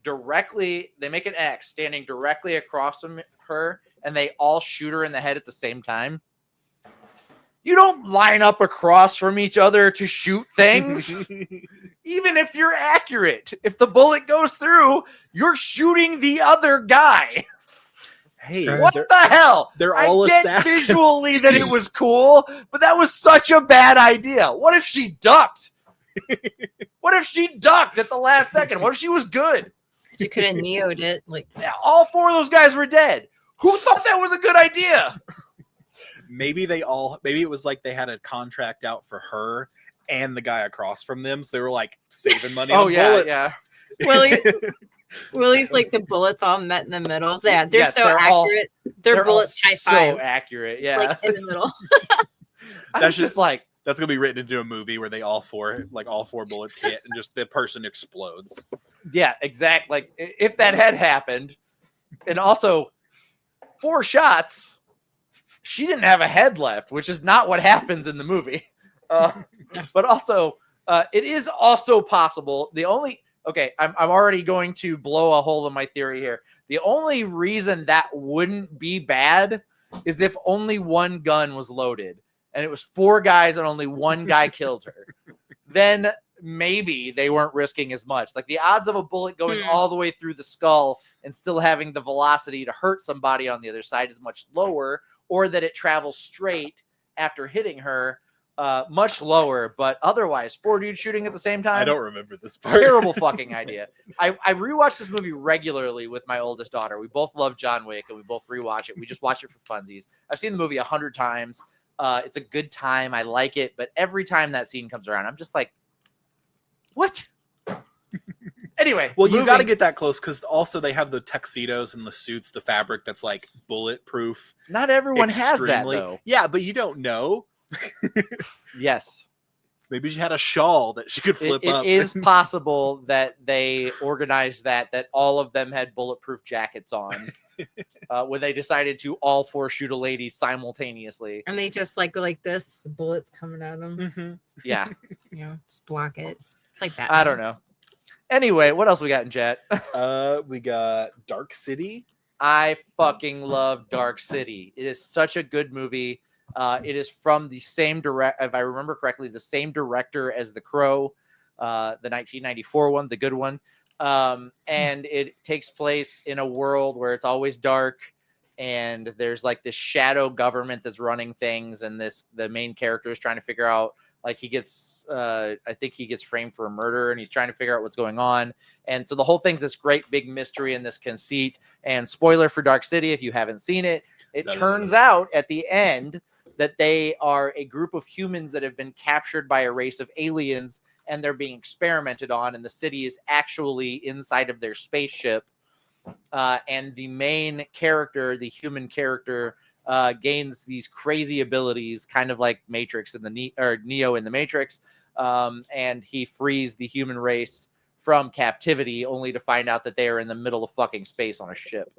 directly. They make an X standing directly across from her, and they all shoot her in the head at the same time. You don't line up across from each other to shoot things. Even if you're accurate, if the bullet goes through, you're shooting the other guy. Hey, What the hell? They're all I get assassins. visually that it was cool, but that was such a bad idea. What if she ducked? What if she ducked at the last second? What if she was good? you could have neoed it. Like, Yeah, all 4 of those guys were dead. Who thought that was a good idea? Maybe it was like they had a contract out for her and the guy across from them, so they were like saving money on bullets. Yeah. Willie's like the bullets all met in the middle. Yeah, they're Yes, so they're all- accurate. Their bullets high so five, accurate. Yeah. like in the middle. That's just like, That's gonna be written into a movie where all four bullets hit and just the person explodes. yeah, exact. Like if that had happened, and also 4 shots, she didn't have a head left, which is not what happens in the movie. But also, it is also possible. I'm already going to blow a hole in my theory here. The only reason that wouldn't be bad is if only one gun was loaded and it was 4 guys and only one guy killed her. Then maybe they weren't risking as much. Like the odds of a bullet going all the way through the skull and still having the velocity to hurt somebody on the other side is much lower, or that it travels straight after hitting her, much lower. But otherwise, 4 dudes shooting at the same time. I don't remember this part. Terrible fucking idea. I rewatch this movie regularly with my oldest daughter. We both love John Wick, and we both rewatch it. We just watch it for funsies. I've seen the movie 100 times. It's a good time. I like it, but every time that scene comes around, I'm just like, what? Anyway, Well, you got to get that close because also they have the tuxedos and the suits, the fabric that's like bulletproof. Not everyone has that, extremely. though. Yeah, but you don't know. Yes. Maybe she had a shawl that she could flip up. It is possible that they organized that all of them had bulletproof jackets on when they decided to all 4 shoot a lady simultaneously. And they just like go like this, the bullets coming at them. Mm-hmm. Yeah. You know, just block it. Like that. I don't know. Anyway, what else we got in chat? We got Dark City. I fucking love Dark City. It is such a good movie. It is from the same if I remember correctly, the same director as The Crow, the 1994 one, the good one. And it takes place in a world where it's always dark, and there's like this shadow government that's running things, and the main character is trying to figure out. Like he gets, I think he gets framed for a murder, and he's trying to figure out what's going on. And so the whole thing's this great big mystery and this conceit. And spoiler for Dark City, if you haven't seen it, it turns out at the end that they are a group of humans that have been captured by a race of aliens, and they're being experimented on. And the city is actually inside of their spaceship. And the main character, the human character, gains these crazy abilities, kind of like Matrix in Neo in the Matrix, and he frees the human race from captivity, only to find out that they are in the middle of fucking space on a ship.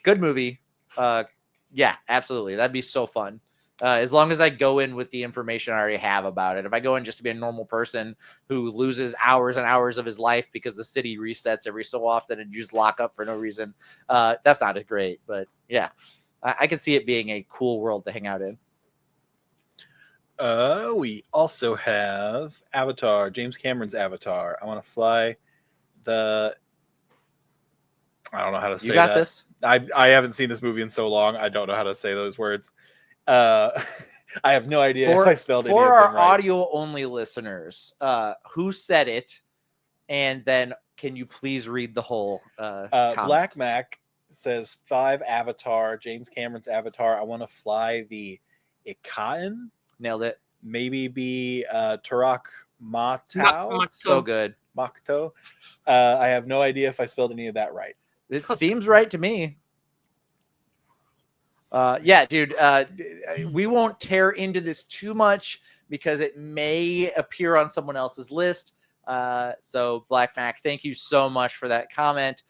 Good movie. Yeah, absolutely. That'd be so fun. As long as I go in with the information I already have about it. If I go in just to be a normal person who loses hours and hours of his life because the city resets every so often and you just lock up for no reason, that's not as great. But yeah, I can see it being a cool world to hang out in. We also have Avatar, James Cameron's Avatar. I want to fly the... I don't know how to say that. You got this? I haven't seen this movie in so long. I don't know how to say those words. I have no idea if I spelled it. For our right. audio-only listeners, who said it? And then can you please read the whole comment? Black Mac says 5 Avatar, James Cameron's Avatar. I want to fly the Isekai'd. Nailed it. Maybe be Turok Matau. So good. Makto. I have no idea if I spelled any of that right. It seems right to me. Yeah, dude, we won't tear into this too much because it may appear on someone else's list. So Black Mac, thank you so much for that comment.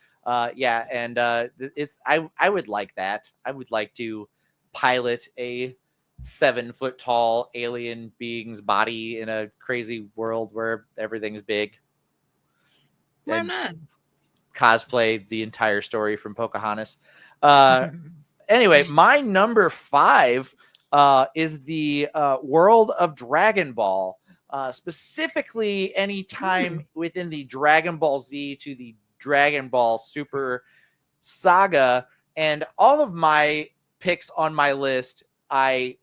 Yeah, and I would like that. I would like to pilot a 7-foot tall alien being's body in a crazy world where everything's big. Why And not? cosplay the entire story from Pocahontas. Anyway, my number 5 is the world of Dragon Ball. Specifically, any time within the Dragon Ball Z to the Dragon Ball Super saga. And all of my picks on my list, I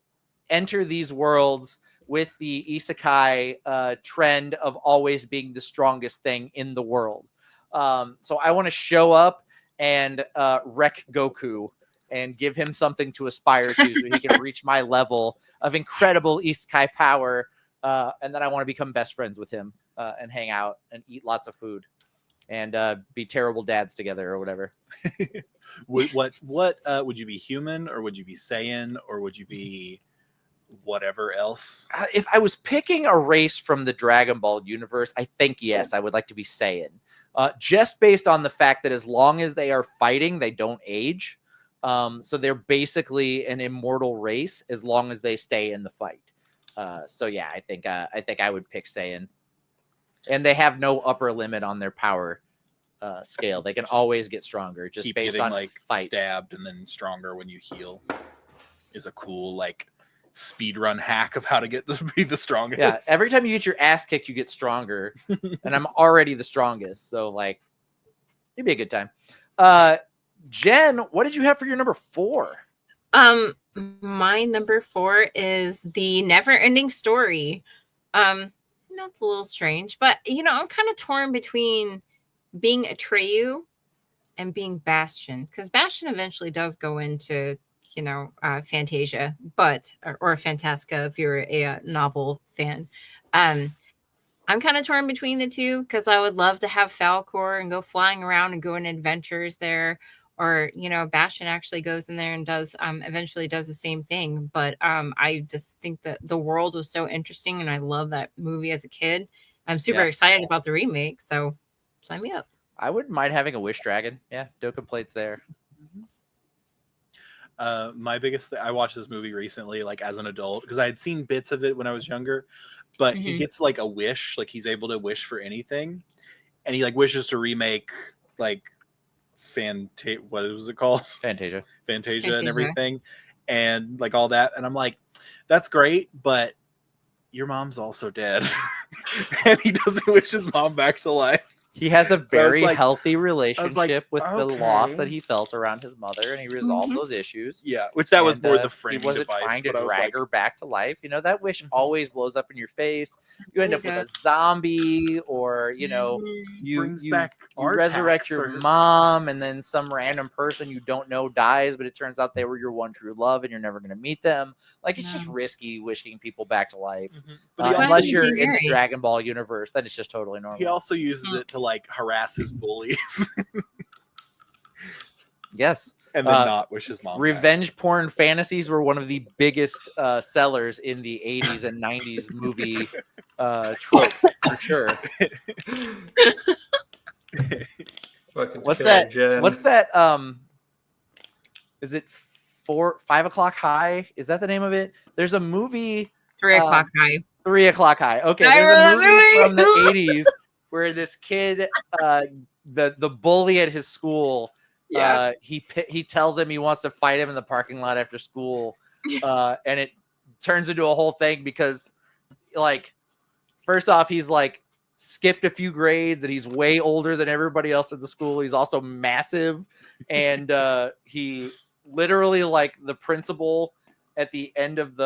enter these worlds with the isekai trend of always being the strongest thing in the world. So I want to show up and wreck Goku and give him something to aspire to so he can reach my level of incredible isekai power. And then I want to become best friends with him and hang out and eat lots of food and be terrible dads together or whatever. What would you be, human, or would you be Saiyan, or would you be whatever else? If I was picking a race from the Dragon Ball universe, I think, yes, I would like to be Saiyan. Just based on the fact that as long as they are fighting, they don't age. So they're basically an immortal race as long as they stay in the fight. So yeah, I think I would pick Saiyan. And they have no upper limit on their power scale. They can always get stronger, just based getting, on like fights. Stabbed and then stronger when you heal is a cool like speed run hack of how to get to be the strongest. Yeah, every time you get your ass kicked, you get stronger, and I'm already the strongest. So like, it'd be a good time. Jen, what did you have for your number 4? my number 4 is the Never Ending Story. It's a little strange, but I'm kind of torn between being Atreyu and being Bastion, because Bastion eventually does go into Fantasia, or Fantasca if you're a novel fan. I'm kind of torn between the two because I would love to have Falcor and go flying around and go on adventures there. Or, Bastion actually goes in there and does eventually does the same thing. But I just think that the world was so interesting and I love that movie as a kid. I'm super excited about the remake. So sign me up. I wouldn't mind having a wish dragon. Yeah, Doka plates there. My biggest I watched this movie recently, like as an adult, because I had seen bits of it when I was younger. But he gets like a wish, like he's able to wish for anything, and he like wishes to remake like what was it called? Fantasia and everything, and like all that. And I'm like, that's great, but your mom's also dead, and he doesn't wish his mom back to life. He has a very healthy relationship with the loss that he felt around his mother, and he resolved those issues. Yeah, which that was more the framing He wasn't device, trying to drag her back to life. That wish always blows up in your face. You end up with a zombie, or you resurrect your mom, and then some random person you don't know dies, but it turns out they were your one true love, and you're never going to meet them. Like, it's just risky wishing people back to life. Unless you're in the Dragon Ball universe, then it's just totally normal. He also uses it to like harass his bullies. Yes. And then not wish his mom revenge porn fantasies were one of the biggest sellers in the 80s and 90s movie trope, for sure. What's that? Jen. What's that? Is it 5 o'clock high? Is that the name of it? There's a movie. 3 o'clock high. 3 o'clock high. Okay, there's a movie from the 80s where this kid, the bully at his school, he tells him he wants to fight him in the parking lot after school, and it turns into a whole thing because, like, first off, he's like skipped a few grades and he's way older than everybody else at the school. He's also massive, and he literally, like, the principal at the end of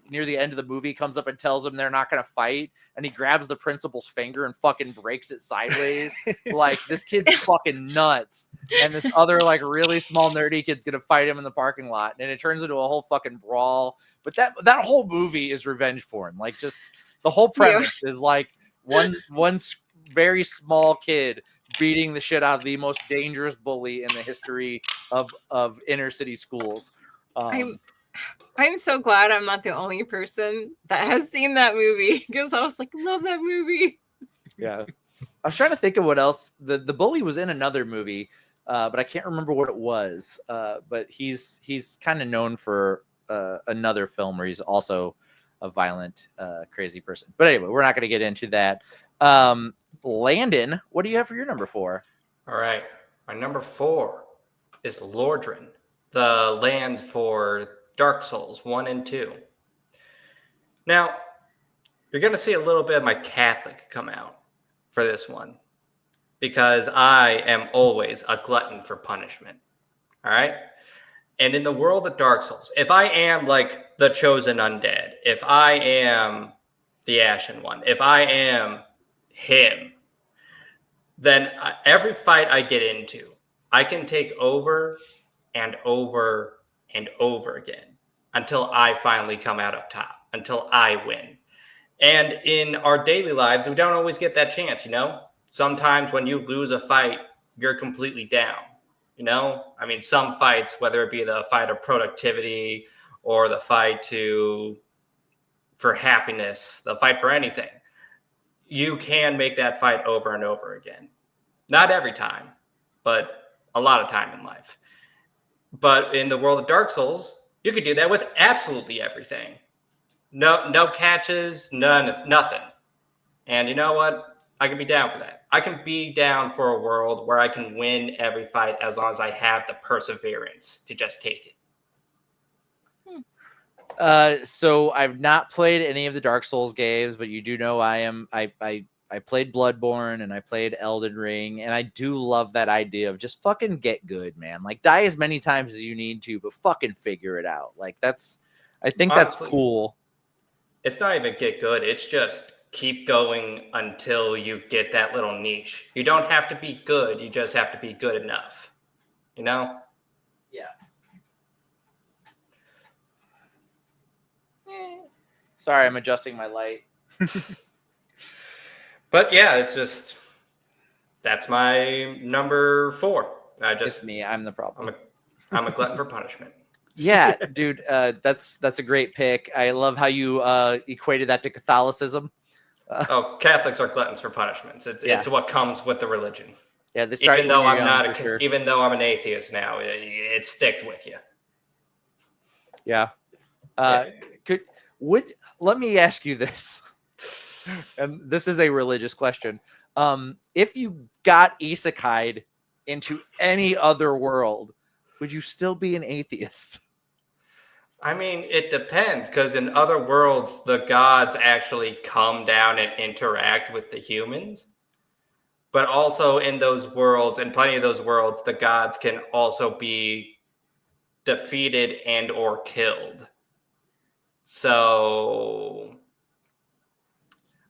near the end of the movie comes up and tells him they're not going to fight, and he grabs the principal's finger and fucking breaks it sideways. Like, this kid's fucking nuts, and this other like really small nerdy kid's going to fight him in the parking lot, and it turns into a whole fucking brawl. But that whole movie is revenge porn. Like, just the whole premise is like one very small kid beating the shit out of the most dangerous bully in the history of inner city schools. I'm so glad I'm not the only person that has seen that movie, because I was like, love that movie. Yeah. I was trying to think of what else. The bully was in another movie, but I can't remember what it was. But he's kind of known for another film where he's also a violent, crazy person. But anyway, we're not going to get into that. Landon, what do you have for your number 4? All right. My number 4 is Lordran, the land for Dark Souls 1 and 2. Now, you're going to see a little bit of my Catholic come out for this one, because I am always a glutton for punishment. All right? And in the world of Dark Souls, if I am like the chosen undead, if I am the Ashen One, if I am him, then every fight I get into, I can take over and over and over again until I finally come out up top, until I win. And in our daily lives, we don't always get that chance, Sometimes when you lose a fight, you're completely down, I mean, some fights, whether it be the fight of productivity or the fight for happiness, the fight for anything, you can make that fight over and over again. Not every time, but a lot of time in life. But in the world of Dark Souls, you could do that with absolutely everything. No catches, nothing. And you know what? I can be down for that. I can be down for a world where I can win every fight as long as I have the perseverance to just take it. So I've not played any of the Dark Souls games, but you do know I played Bloodborne and I played Elden Ring, and I do love that idea of just fucking get good, man. Like die as many times as you need to, but fucking figure it out. Like I think that's Honestly, cool. It's not even get good. It's just keep going until you get that little niche. You don't have to be good. You just have to be good enough. You know? Yeah. Sorry, I'm adjusting my light. But yeah, it's just that's my number 4. It's me. I'm the problem. I'm a glutton for punishment. Yeah, dude, that's a great pick. I love how you equated that to Catholicism. Oh, Catholics are gluttons for punishments. It's what comes with the religion. Yeah, this started Even though when you were I'm young, not for sure. even though I'm an atheist now, it sticks with you. Yeah. Let me ask you this, and this is a religious question. If you got Isekai'd into any other world, would you still be an atheist? I mean, it depends, because in other worlds, the gods actually come down and interact with the humans. But also in those worlds, in plenty of those worlds, the gods can also be defeated and or killed. So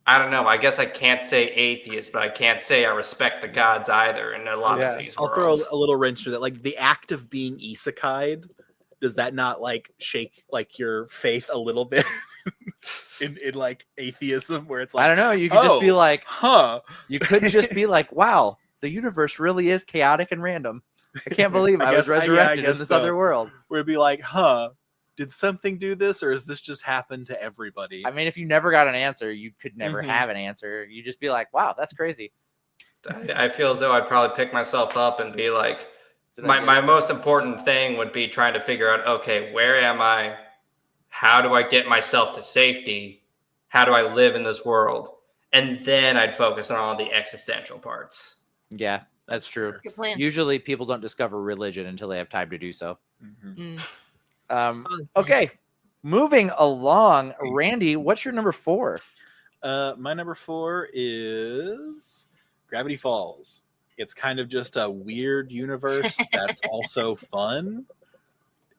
I don't know. I guess I can't say atheist, but I can't say I respect the gods either in a lot of these I'll worlds. throw a little wrench to that. Like the act of being isekai'd, does that not like shake like your faith a little bit in like atheism, where it's like I don't know. You could just be like, huh? You could just be like, wow, the universe really is chaotic and random. I can't believe I was resurrected in this other world. Where it'd be like, huh? Did something do this, or has this just happened to everybody? I mean, if you never got an answer, you could never have an answer. You just be like, wow, that's crazy. I feel as though I'd probably pick myself up and be like, my most important thing would be trying to figure out, okay, where am I? How do I get myself to safety? How do I live in this world? And then I'd focus on all the existential parts. Yeah, that's true. Good plan. Usually people don't discover religion until they have time to do so. Mm. Okay, moving along. Randy, what's your number 4? My number 4 is Gravity Falls. It's kind of just a weird universe that's also fun.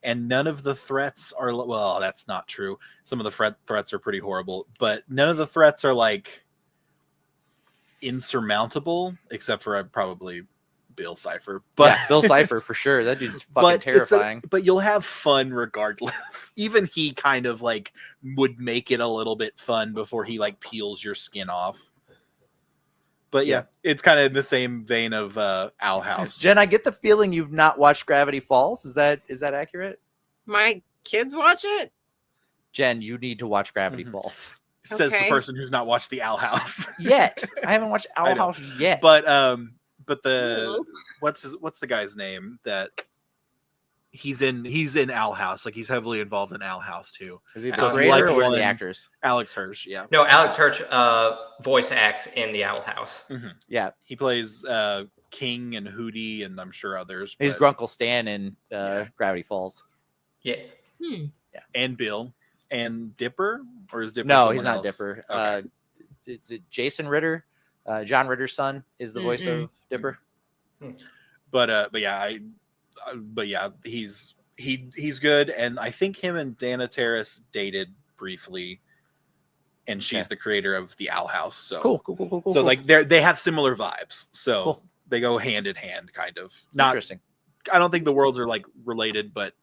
And none of the threats are, well, that's not true. Some of the threats are pretty horrible, but none of the threats are like insurmountable, except for probably Bill Cipher. But yeah, Bill Cipher for sure. That dude's fucking terrifying. But you'll have fun regardless. Even he kind of like would make it a little bit fun before he like peels your skin off. But yeah, it's kind of in the same vein of Owl House. Jen, I get the feeling you've not watched Gravity Falls. Is that accurate? My kids watch it? Jen, you need to watch Gravity Falls. Says the person who's not watched the Owl House yet. I haven't watched Owl House yet. But the what's the guy's name that he's in Owl House? Like he's heavily involved in Owl House too. Is he the creator or the actors? Alex Hirsch, yeah. No, Alex Hirsch voice acts in the Owl House. Yeah, he plays King and Hootie, and I'm sure others. He's Grunkle Stan in Gravity Falls. Yeah. Yeah, and Bill and Dipper, or is Dipper? No, he's not else? Dipper. Okay. It's Jason Ritter. John Ritter's son is the voice of Dipper. But yeah, he's good, and I think him and Dana Terrace dated briefly, and she's the creator of the Owl House. So cool. So like they have similar vibes, so they go hand in hand, kind of. Not interesting. I don't think the worlds are like related, but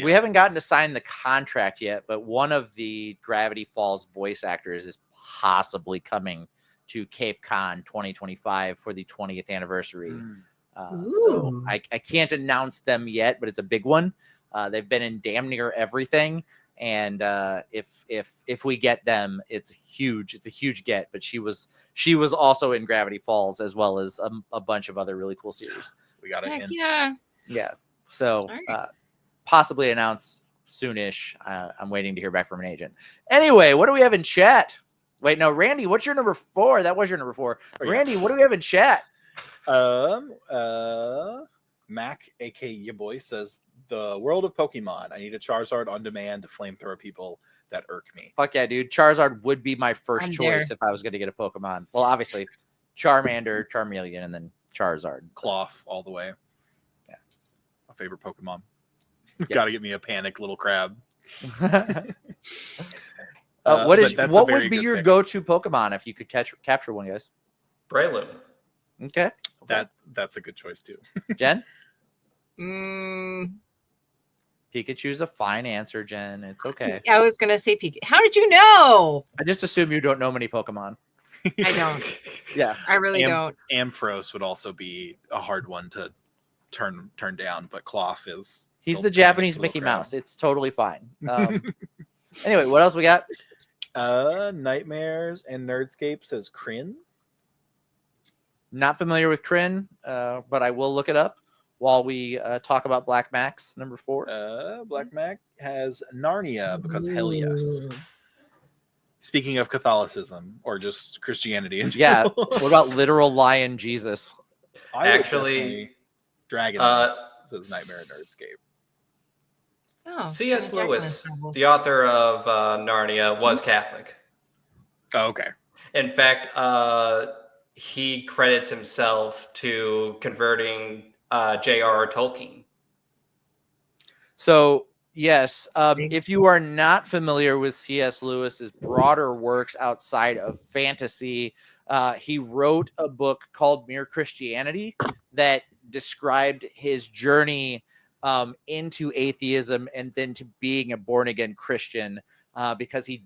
we haven't gotten to sign the contract yet. But one of the Gravity Falls voice actors is possibly coming to Cape Con 2025 for the 20th anniversary. So I can't announce them yet, but it's a big one. They've been in damn near everything, and if we get them, it's a huge get. But she was also in Gravity Falls as well as a bunch of other really cool series. We got a hint. Yeah. So possibly announce soonish. I'm waiting to hear back from an agent. Anyway, what do we have in chat? Wait, no, Randy, what's your number 4? That was your number 4. Randy, what do we have in chat? Mac, aka your boy, says the world of Pokemon. I need a Charizard on demand to flamethrower people that irk me. Fuck yeah, dude. Charizard would be my first I'm choice there. if I was going to get a Pokemon. Well, obviously, Charmander, Charmeleon, and then Charizard. Cloth all the way. Yeah. My favorite Pokemon. Yeah. Got to get me a panic little crab. What but that's a what very would be good your pick. go-to Pokemon if you could capture one, guys? Breloom. Okay. That's a good choice too. Jen? Mm, Pikachu's a fine answer, Jen. It's okay. I was gonna say Pikachu. How did you know? I just assume you don't know many Pokemon. I don't. Yeah. I really don't. Ampharos would also be a hard one to turn down, but Cloth is. He's little the Japanese panicked Mickey little crab. Mouse. It's totally fine. Anyway, what else we got? Nightmares and Nerdscape says Kryn. Not familiar with Kryn, but I will look it up while we talk about Black Max, number 4. Black Mac has Narnia because hell yes. Speaking of Catholicism or just Christianity in Yeah. general. What about literal lion Jesus? I would Actually, definitely- Dragon says Nightmare and Nerdscape. Oh, C.S. Dracula Lewis, novel. the author of Narnia, was Catholic. Oh, okay. In fact, he credits himself to converting J.R.R. Tolkien. So, yes, if you are not familiar with C.S. Lewis's broader works outside of fantasy, he wrote a book called Mere Christianity that described his journey into atheism and then to being a born-again Christian, because his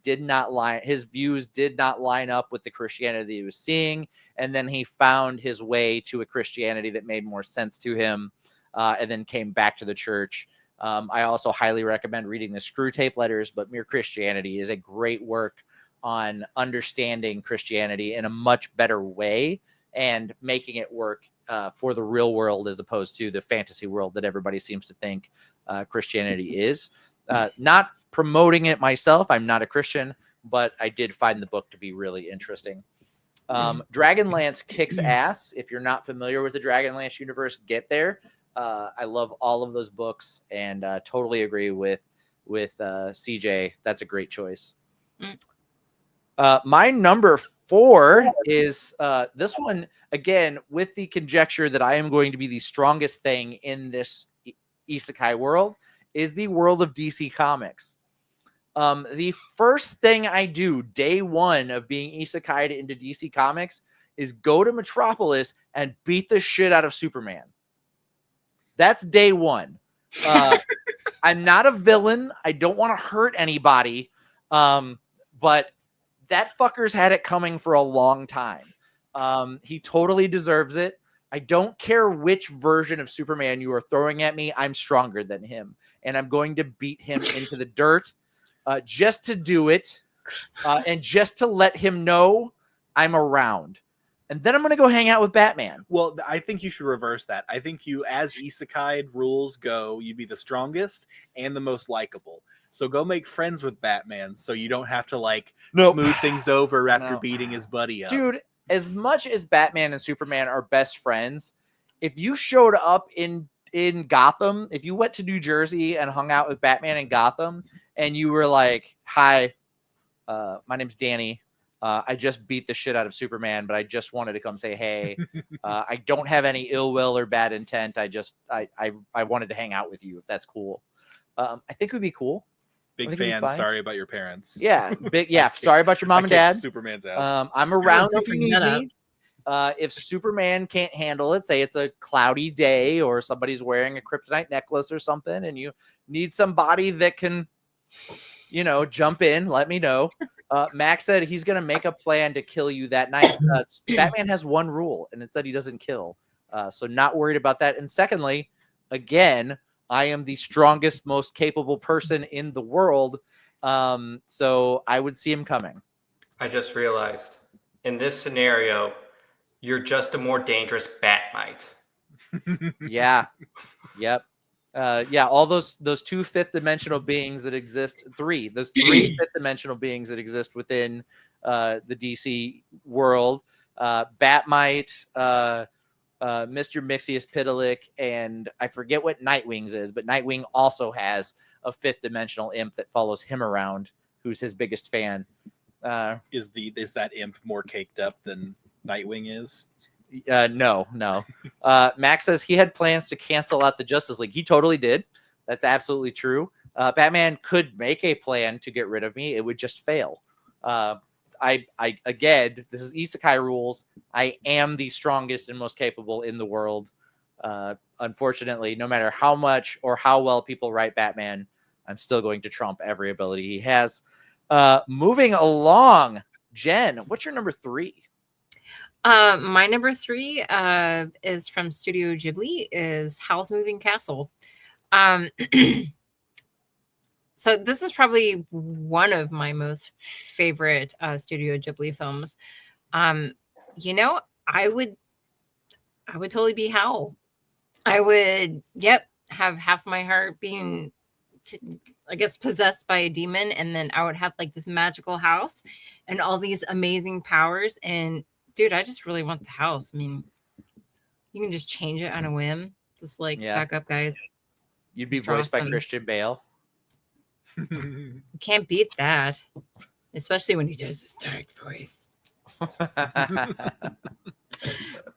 views did not line up with the Christianity he was seeing, and then he found his way to a Christianity that made more sense to him, and then came back to the church. I also highly recommend reading the Screw Tape Letters, but Mere Christianity is a great work on understanding Christianity in a much better way and making it work for the real world as opposed to the fantasy world that everybody seems to think Christianity is. Not promoting it myself. I'm not a Christian, but I did find the book to be really interesting. Dragonlance kicks ass. If you're not familiar with the Dragonlance universe, get there. I love all of those books and totally agree with CJ. That's a great choice. My number 4 is this one, again, with the conjecture that I am going to be the strongest thing in this isekai world, is the world of DC Comics. The first thing I do day one of being Isekai'd into DC Comics is go to Metropolis and beat the shit out of Superman. That's day one. I'm not a villain. I don't want to hurt anybody. But that fucker's had it coming for a long time. He totally deserves it. I don't care which version of Superman you are throwing at me. I'm stronger than him. And I'm going to beat him into the dirt just to do it. And just to let him know I'm around. And then I'm going to go hang out with Batman. Well, I think you should reverse that. I think you, as Isekai'd rules go, you'd be the strongest and the most likable. So go make friends with Batman so you don't have to smooth things over after beating his buddy up. Dude, as much as Batman and Superman are best friends, if you showed up in Gotham, if you went to New Jersey and hung out with Batman in Gotham and you were like, hi, my name's Danny. I just beat the shit out of Superman, but I just wanted to come say, hey, I don't have any ill will or bad intent. I wanted to hang out with you if that's cool. I think it would be cool. Big fan. Sorry about your parents. Yeah. Sorry about your mom and dad. Superman's ass. I'm around if you need that me. If Superman can't handle it, say it's a cloudy day or somebody's wearing a kryptonite necklace or something, and you need somebody that can, jump in, let me know. Max said he's going to make a plan to kill you that night. Batman has one rule, and it's that he doesn't kill. So not worried about that. And secondly, again, I am the strongest, most capable person in the world. So I would see him coming. I just realized in this scenario, you're just a more dangerous Batmite. Yeah. Yep. All those 2 fifth-dimensional beings that exist, those 3 fifth-dimensional beings that exist within the DC world, Batmite, Mr. Mixius Pitalik, and I forget what Nightwing's is, but Nightwing also has a fifth dimensional imp that follows him around, who's his biggest fan. Is that imp more caked up than Nightwing is? No. Max says he had plans to cancel out the Justice League. He totally did. That's absolutely true. Batman could make a plan to get rid of me. It would just fail. I again, this is Isekai rules. I am the strongest and most capable in the world. Unfortunately, no matter how much or how well people write Batman, I'm still going to trump every ability he has. Moving along, Jen, what's your number 3? My number 3 is from Studio Ghibli, is Howl's Moving Castle. So this is probably one of my most favorite Studio Ghibli films. You know, I would totally be Howl. I would, have half my heart being, I guess, possessed by a demon, and then I would have like this magical house and all these amazing powers. And dude, I just really want the house. I mean, you can just change it on a whim. Just like, back up, guys. You'd be voiced by Christian Bale. You can't beat that, especially when he does his dark voice.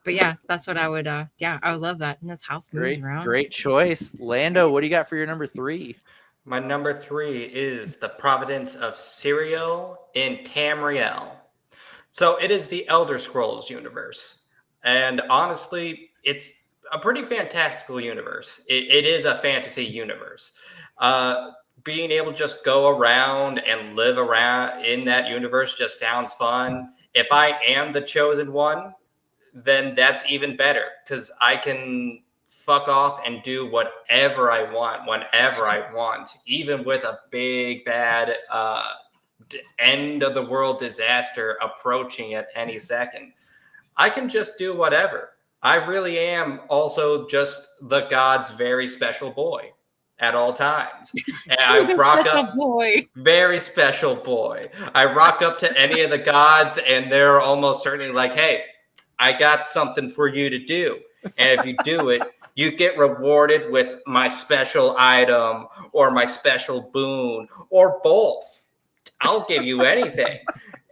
But yeah, that's what I would. I would love that. And this house moves around. Great choice, Lando. What do you got for your number 3? My number 3 is the Providence of Siriel in Tamriel. So it is the Elder Scrolls universe, and honestly, it's a pretty fantastical universe. It is a fantasy universe. Being able to just go around and live around in that universe just sounds fun. If I am the chosen one, then that's even better, because I can fuck off and do whatever I want, whenever I want, even with a big, bad end of the world disaster approaching at any second. I can just do whatever. I really am also just the god's very special boy at all times. And I rock up, very special boy. I rock up to any of the gods, and they're almost certainly like, hey, I got something for you to do. And if you do it, you get rewarded with my special item or my special boon or both. I'll give you anything.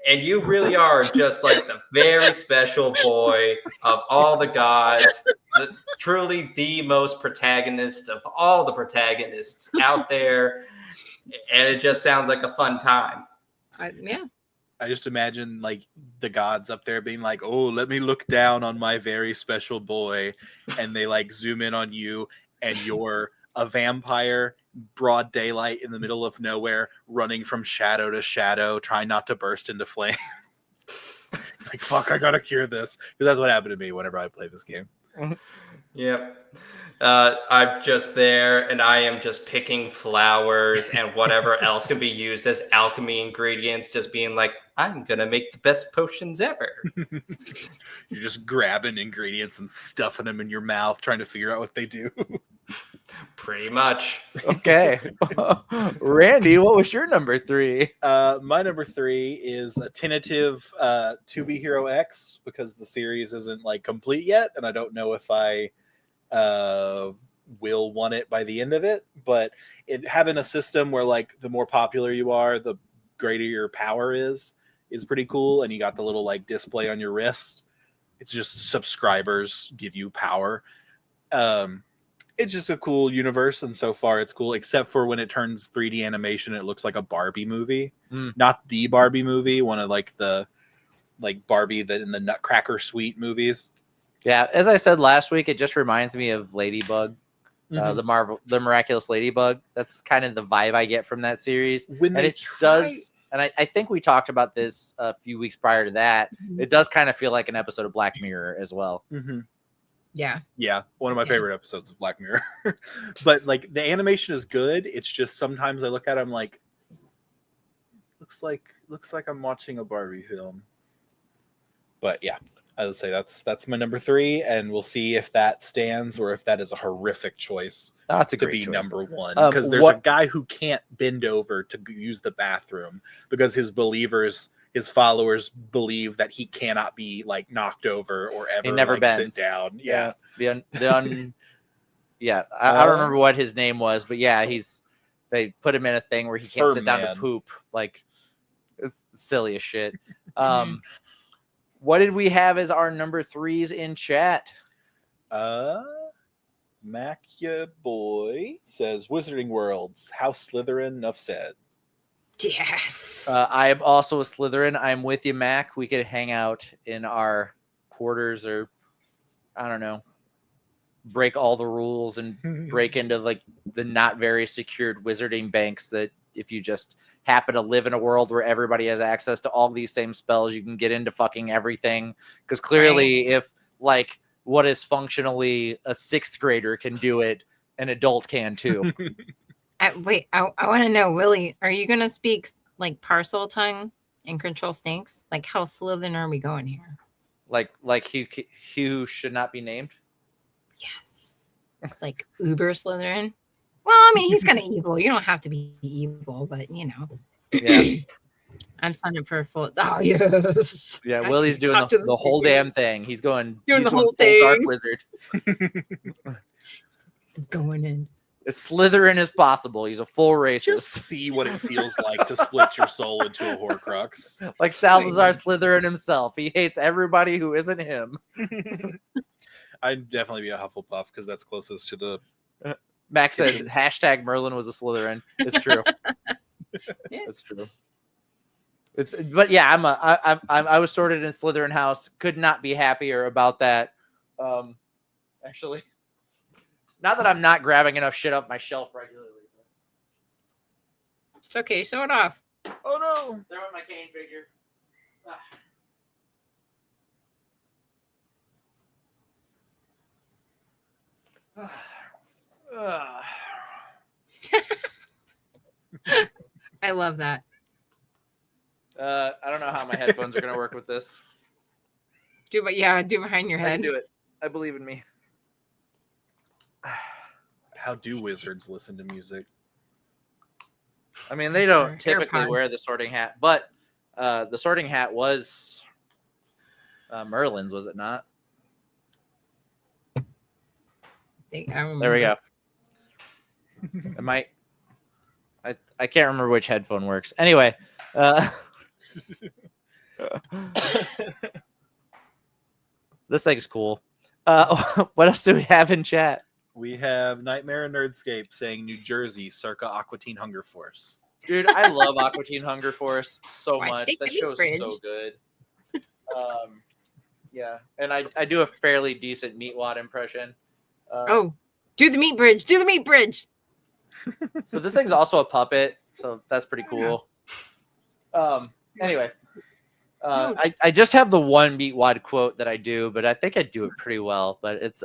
And you really are just like the very special boy of all the gods, truly the most protagonist of all the protagonists out there. And it just sounds like a fun time. I just imagine like the gods up there being like, oh, let me look down on my very special boy. And they like zoom in on you, and you're a vampire, broad daylight in the middle of nowhere, running from shadow to shadow, trying not to burst into flames. Like, fuck, I gotta cure this. Because that's what happened to me whenever I play this game. Yep. I'm just there, and I am just picking flowers and whatever else can be used as alchemy ingredients, just being like, I'm gonna make the best potions ever. You're just grabbing ingredients and stuffing them in your mouth, trying to figure out what they do. Pretty much. Okay. Randy, what was your number 3? My number 3 is a tentative To Be Hero X, because the series isn't like complete yet, and I don't know if I will want it by the end of it. But it having a system where like the more popular you are, the greater your power is pretty cool. And you got the little like display on your wrist. It's just subscribers give you power. It's just a cool universe, and so far it's cool, except for when it turns 3D animation, it looks like a Barbie movie. Not the Barbie movie, one of like the like Barbie that in the Nutcracker Suite movies. Yeah, as I said last week, it just reminds me of Ladybug, the Miraculous Ladybug. That's kind of the vibe I get from that series. And it does, and I think we talked about this a few weeks prior to that. It does kind of feel like an episode of Black Mirror as well. Yeah, one of my favorite episodes of Black Mirror. But like the animation is good. It's just sometimes I look at it, I'm like, looks like I'm watching a Barbie film. But yeah, I would say that's my number 3, and we'll see if that stands or if that is a horrific choice. That's a to great be choice. Number 1, because there's a guy who can't bend over to use the bathroom because his believers his followers believe that he cannot be like knocked over or ever He never like, bends. sit down. Yeah. Yeah. I don't remember what his name was, but yeah, they put him in a thing where he can't Firm sit down man. to poop. Like, it's silly as shit. What did we have as our number 3s in chat? Macya Boy says Wizarding Worlds, House Slytherin, enough said. Yes. I am also a Slytherin. I'm with you, Mac. We could hang out in our quarters, or I don't know, break all the rules and break into like the not very secured wizarding banks that if you just happen to live in a world where everybody has access to all these same spells, you can get into fucking everything. Because clearly, if like what is functionally a 6th grader can do it, an adult can too. Wait, I want to know, Willie, are you going to speak like parcel tongue and control snakes? Like how Slytherin are we going here? like Hugh should not be named. Yes. Like Uber Slytherin? Well, I mean, he's kind of evil. You don't have to be evil, but you know. Yeah. I'm signed up for a full. Oh, yes. Yeah, Got Willie's to doing talk to the whole damn thing. He's going Doing the going whole full Dark thing. Wizard. Going in. As Slytherin as possible. He's a full racist. Just see what it feels like to split your soul into a Horcrux. Like Salazar Slytherin himself. He hates everybody who isn't him. I'd definitely be a Hufflepuff because that's closest to the. Max says hashtag Merlin was a Slytherin. It's true. Yeah. It's true. But yeah, I was sorted in Slytherin house. Could not be happier about that. Actually, not that I'm not grabbing enough shit off my shelf regularly. It's okay. Show it off. Oh no! There went my cane figure. I love that. I don't know how my headphones are going to work with this. Do behind your I can head. do it. I believe in me. How do wizards listen to music? I mean, they don't Sure. typically AirPod. wear the sorting hat, but the sorting hat was Merlin's, was it not? There we go. I can't remember which headphone works. Anyway, this thing's cool. What else do we have in chat? We have Nightmare and Nerdscape saying New Jersey, circa Aqua Teen Hunger Force. Dude, I love Aqua Teen Hunger Force so Why, much. take That the meat show's bridge. so good. Yeah, and I do a fairly decent Meatwad impression. Do the meat bridge. Do the meat bridge. So this thing's also a puppet, so that's pretty cool. Anyway, I just have the one Meatwad quote that I do, but I think I do it pretty well. But it's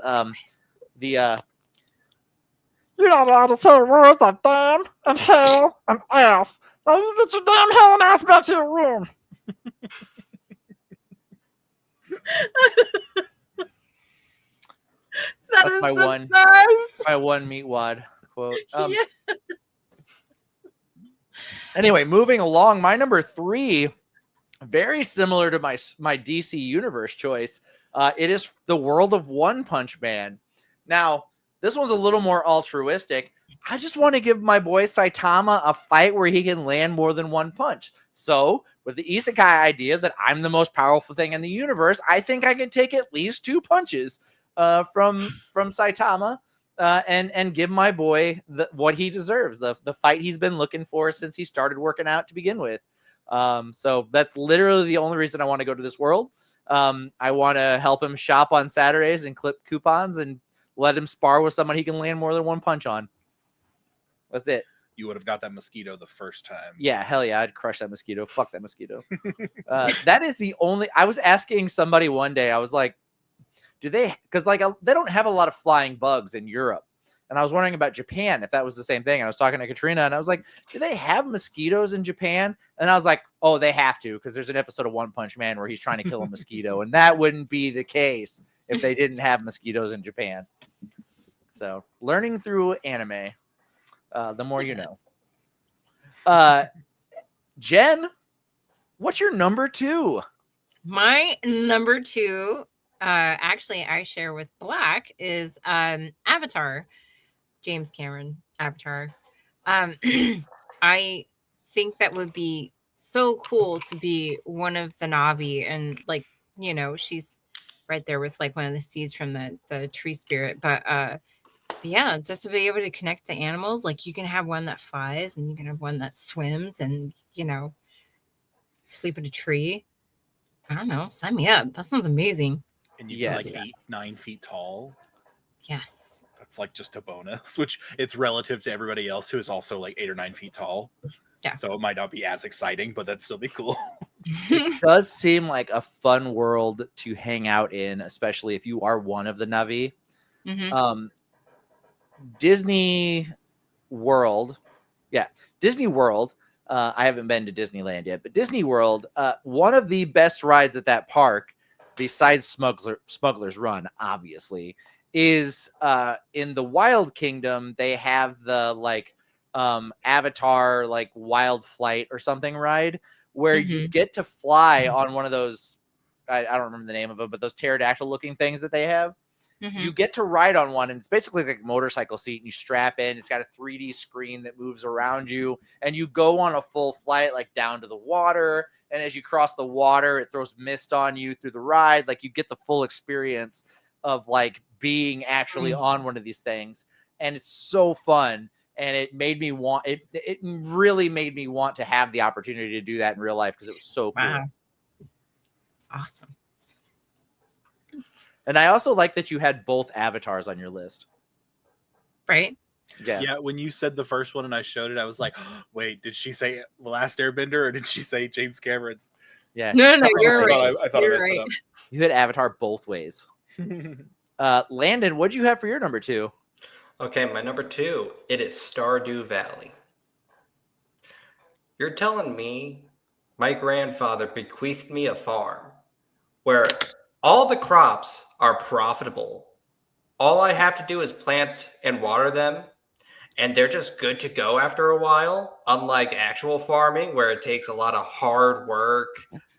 you're not allowed to say words like damn and hell and ass. Now you get your damn hell and ass back to your room. That's my one. My one Meatwad quote. Yeah. Anyway, moving along, my number 3, very similar to my DC Universe choice. It is the world of One Punch Man. Now, this one's a little more altruistic. I just want to give my boy Saitama a fight where he can land more than one punch. So, with the Isekai idea that I'm the most powerful thing in the universe, I think I can take at least 2 punches from Saitama and give my boy what he deserves, the fight he's been looking for since he started working out to begin with. So that's literally the only reason I want to go to this world. I want to help him shop on Saturdays and clip coupons and let him spar with someone he can land more than one punch on. That's it. You would have got that mosquito the first time. Yeah, hell yeah, I'd crush that mosquito. Fuck that mosquito. That is the only. I was asking somebody one day. I was like, do they? Because like they don't have a lot of flying bugs in Europe, and I was wondering about Japan if that was the same thing. I was talking to Katrina, and I was like, do they have mosquitoes in Japan? And I was like, oh, they have to, because there's an episode of One Punch Man where he's trying to kill a mosquito, and that wouldn't be the case if they didn't have mosquitoes in Japan. So learning through anime, the more you know. Jen, what's your number 2? My number 2, actually, I share with Black is Avatar, James Cameron Avatar. I think that would be so cool to be one of the Na'vi, and like, you know, she's right there with like one of the seeds from the tree spirit. But yeah, just to be able to connect the animals, like you can have one that flies and you can have one that swims and, you know, sleep in a tree. I don't know. Sign me up. That sounds amazing. And you Yes. can like 9 feet tall. Yes. That's like just a bonus, which it's relative to everybody else who is also like 8 or 9 feet tall. Yeah. So it might not be as exciting, but that'd still be cool. It does seem like a fun world to hang out in, especially if you are one of the Na'vi. Disney World. Disney World. I haven't been to Disneyland yet, but Disney World, one of the best rides at that park, besides Smuggler's Run, obviously, is in the Wild Kingdom. They have the like Avatar, like Wild Flight or something ride, where you get to fly on one of those. I don't remember the name of them, but those pterodactyl looking things that they have. You get to ride on one, and it's basically like a motorcycle seat, and you strap in. It's got a 3D screen that moves around you, and you go on a full flight, like down to the water. And as you cross the water, it throws mist on you through the ride. Like you get the full experience of like being actually on one of these things, and it's so fun. And it made me want it. It really made me want to have the opportunity to do that in real life because it was so cool. Wow. Awesome. And I also like that you had both avatars on your list. Right? Yeah, when you said the first one and I showed it, I was like, wait, did she say The Last Airbender or did she say James Cameron's? Yeah. No, you're right. I thought I messed it up. You had Avatar both ways. Landon, what'd you have for your number 2? Okay, my number 2, it is Stardew Valley. You're telling me my grandfather bequeathed me a farm where all the crops are profitable. All I have to do is plant and water them, and they're just good to go after a while, unlike actual farming where it takes a lot of hard work,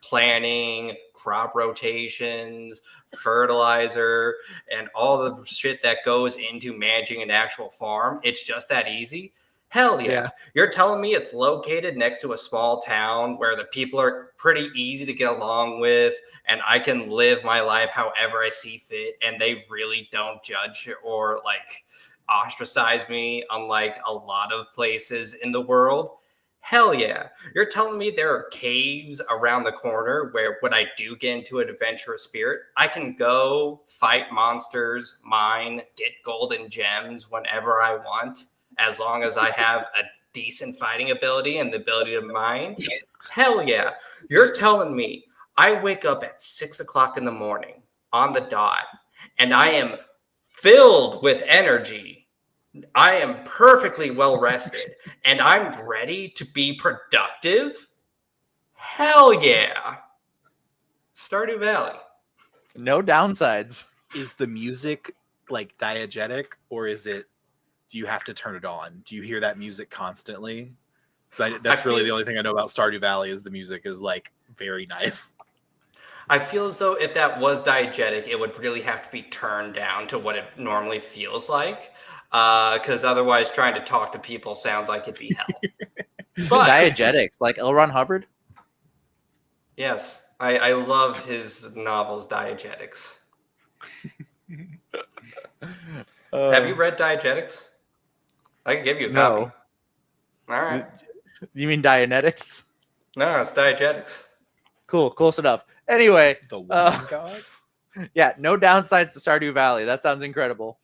planning, crop rotations, fertilizer, and all the shit that goes into managing an actual farm. It's just that easy. Hell yeah. You're telling me it's located next to a small town where the people are pretty easy to get along with, and I can live my life however I see fit, and they really don't judge or like ostracize me, unlike a lot of places in the world. Hell yeah. You're telling me there are caves around the corner where when I do get into an adventurous spirit, I can go fight monsters, mine, get golden gems whenever I want, as long as I have a decent fighting ability and the ability to mine. Hell yeah. You're telling me I wake up at 6 o'clock in the morning on the dot, and I am filled with energy. I am perfectly well rested, and I'm ready to be productive. Hell yeah. Stardew Valley. No downsides. Is the music like diegetic, or is it, do you have to turn it on? Do you hear that music constantly? Because that's really the only thing I know about Stardew Valley is the music is like very nice. I feel as though if that was diegetic, it would really have to be turned down to what it normally feels like. Because otherwise trying to talk to people sounds like it'd be hell. But Diegetics, like L. Ron Hubbard? Yes, I loved his novels, Diegetics. Have you read Diegetics? I can give you a copy. No. All right. You mean Dianetics? No, it's Diegetics. Cool, close enough. Anyway, The one god? yeah, no downsides to Stardew Valley. That sounds incredible.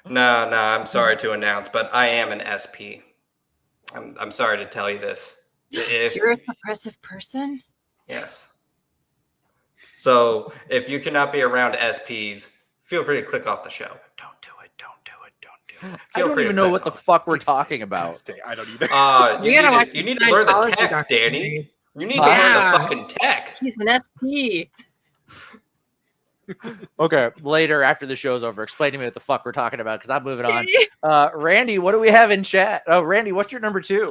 No, I'm sorry to announce, but I am an SP. I'm sorry to tell you this. You're a suppressive person? Yes. So if you cannot be around SPs, feel free to click off the show. Don't do it. Don't do it. Don't do it. I don't even know what the fuck we're talking about. I don't either. You need to learn the tech, Danny. You need to learn the fucking tech. He's an SP. Okay, later after the show's over, explain to me what the fuck we're talking about because I'm moving on. Randy, what do we have in chat? Oh, Randy, what's your number 2?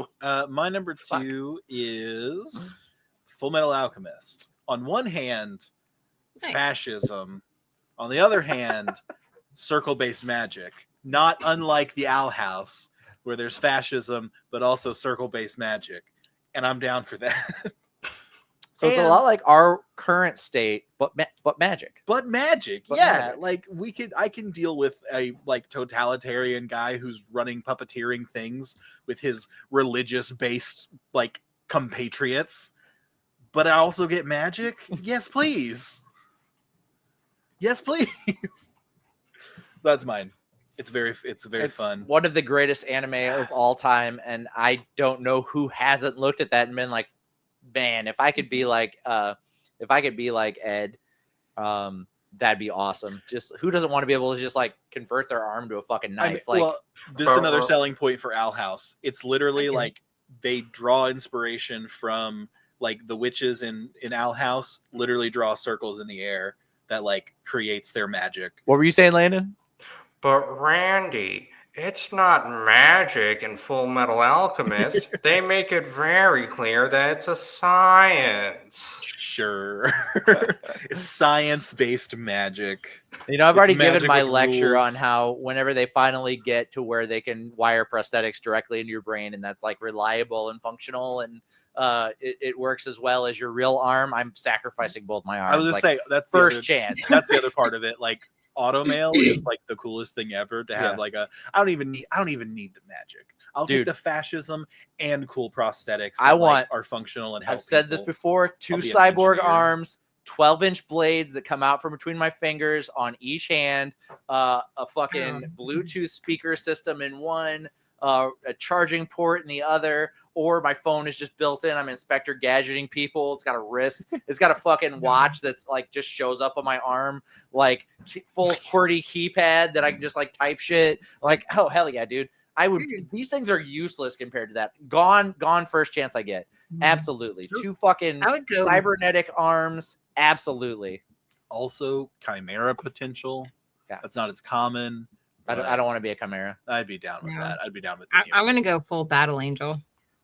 My number 2 is Full Metal Alchemist. On one hand, Nice. fascism. On the other hand, circle-based magic. Not unlike the Owl House, where there's fascism, but also circle-based magic. And I'm down for that. So it's a lot like our current state, but magic. But magic, But yeah. magic. Like I can deal with a like totalitarian guy who's running puppeteering things with his religious-based like compatriots. But I also get magic. Yes, please. Yes, please. That's mine. It's very fun. One of the greatest anime of all time, and I don't know who hasn't looked at that and been like, man, if I could be like Ed, that'd be awesome. Just who doesn't want to be able to just like convert their arm to a fucking knife? This is another selling point for Owl House. It's literally like they draw inspiration from like the witches in Owl House. Literally draw circles in the air that like creates their magic. What were you saying, Landon? But Randy, it's not magic in Full Metal Alchemist. They make it very clear that it's a science. Sure. It's science-based magic. You know, I've already given magic my with lecture rules. on how whenever they finally get to where they can wire prosthetics directly into your brain and that's like reliable and functional and it works as well as your real arm, I'm sacrificing both my arms. I was just like, say that's first chance. That's the other part of it. Like automail is like the coolest thing ever to have. Yeah. Like I don't even need the magic. I'll take Dude. the fascism and cool prosthetics. I that, want- are functional and help. I've said this people. before, 2 I'll be an cyborg engineer. arms, 12-inch blades that come out from between my fingers on each hand, a fucking Bluetooth speaker system in one, a charging port in the other, or my phone is just built in. I'm Inspector Gadgeting people. It's got a wrist. It's got a fucking watch that's like just shows up on my arm, like full QWERTY keypad that I can just like type shit. Like, oh hell yeah, dude. I would. These things are useless compared to that. Gone first chance I get. Absolutely. 2 fucking I would go. cybernetic arms. Absolutely. Also, chimera potential. Yeah. That's not as common. I don't want to be a chimera. I'd be down with No. that. I'd be down with I'm gonna go full battle angel.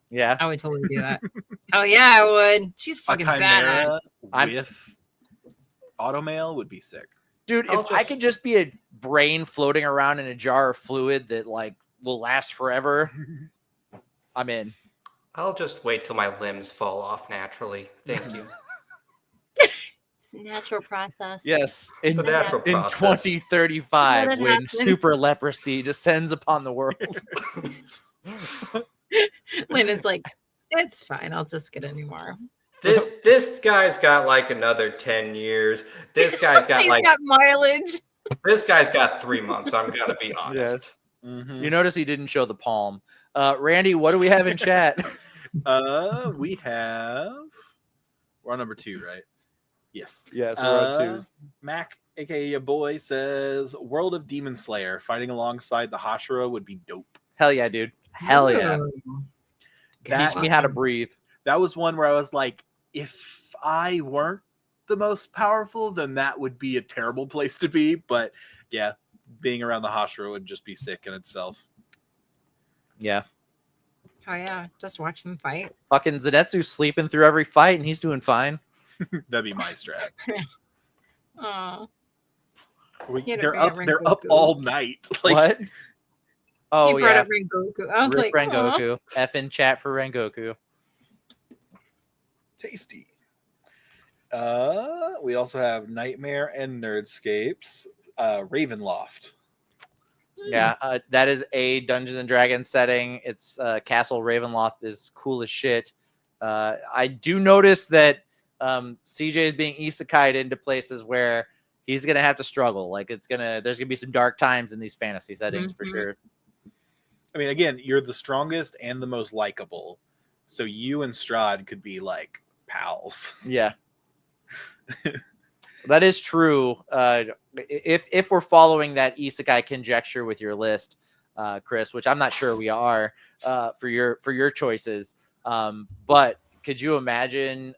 Yeah. I would totally do that. Oh yeah, I would. She's fucking badass. chimera I'm- with automail would be sick. Dude, if I could just be a brain floating around in a jar of fluid that like will last forever, I'm in. I'll just wait till my limbs fall off naturally. Thank you. It's a natural process. Yes. In The natural in process. 2035 Let it when happen. super leprosy descends upon the world. Landon's like, it's fine. I'll just get any more. This guy's got like another 10 years. This guy's got He's like got mileage. this guy's got 3 months. I'm gonna be honest. You notice he didn't show the palm. Randy, what do we have in chat? We have. We're on number 2, right? Yes. Yes, we're on 2s. Mac, aka your boy, says World of Demon Slayer fighting alongside the Hashira would be dope. Hell yeah, dude. Hell yeah. Ooh. Teach me how to breathe. That was one where I was like, if I weren't the most powerful, then that would be a terrible place to be. But yeah, being around the Hashira would just be sick in itself. Yeah. Oh yeah, just watch them fight. Fucking Zenetsu's sleeping through every fight and he's doing fine. That'd be my strat. Oh, They're up all night. Like, What? Oh he brought yeah. up Rengoku. I was Rip like, Aw. Rengoku. F in chat for Rengoku. tasty. We also have Nightmare and Nerdscapes. Ravenloft. Yeah, that is a Dungeons and Dragons setting. It's Castle Ravenloft is cool as shit. I do notice that CJ is being isekai'd into places where he's gonna have to struggle. Like there's gonna be some dark times in these fantasy settings for Mhm. sure. I mean, again, you're the strongest and the most likable. So you and Strahd could be like pals. Yeah. That is true. If we're following that isekai conjecture with your list, Chris, which I'm not sure we are, for your choices. But could you imagine,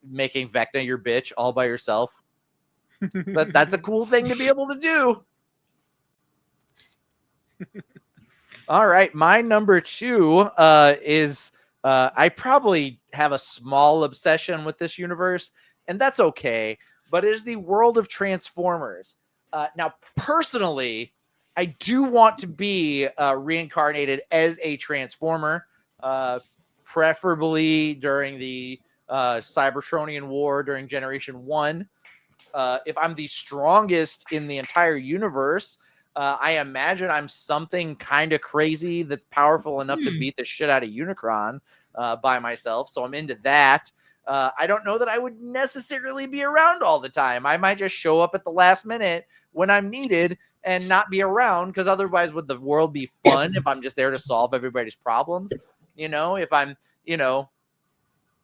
making Vecna your bitch all by yourself? That's a cool thing to be able to do. All right, my number 2 is I probably have a small obsession with this universe, and that's okay. But it is the world of Transformers. Now, personally, I do want to be reincarnated as a Transformer, preferably during the Cybertronian War during Generation 1. If I'm the strongest in the entire universe, I imagine I'm something kind of crazy that's powerful enough to beat the shit out of Unicron by myself. So I'm into that. I don't know that I would necessarily be around all the time. I might just show up at the last minute when I'm needed and not be around, because otherwise would the world be fun if I'm just there to solve everybody's problems? If I'm,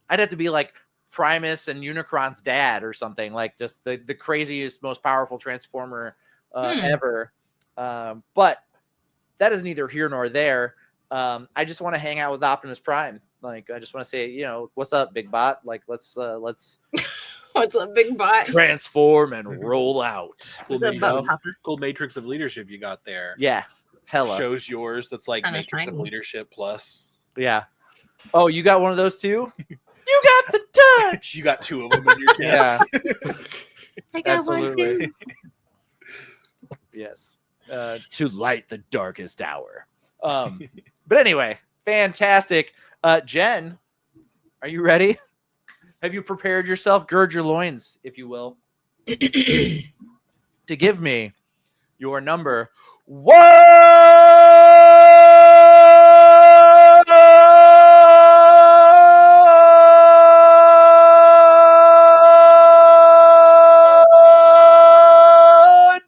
I'd have to be like Primus and Unicron's dad or something, like just the craziest, most powerful Transformer ever. But that is neither here nor there. I just want to hang out with Optimus Prime. Like, I just want to say, what's up, Big Bot? Like, let's What's up, Big Bot? transform and roll out. What's up, Papa? Cool matrix of leadership you got there. Yeah, hella. Shows yours. That's like Kinda matrix shiny. of leadership plus. Yeah. Oh, you got one of those too? You got the touch. You got 2 of them in your chest. Yeah. I got Absolutely. one too. Yes. To light the darkest hour. But anyway, fantastic. Jen, are you ready? Have you prepared yourself? Gird your loins, if you will, to give me your number 1.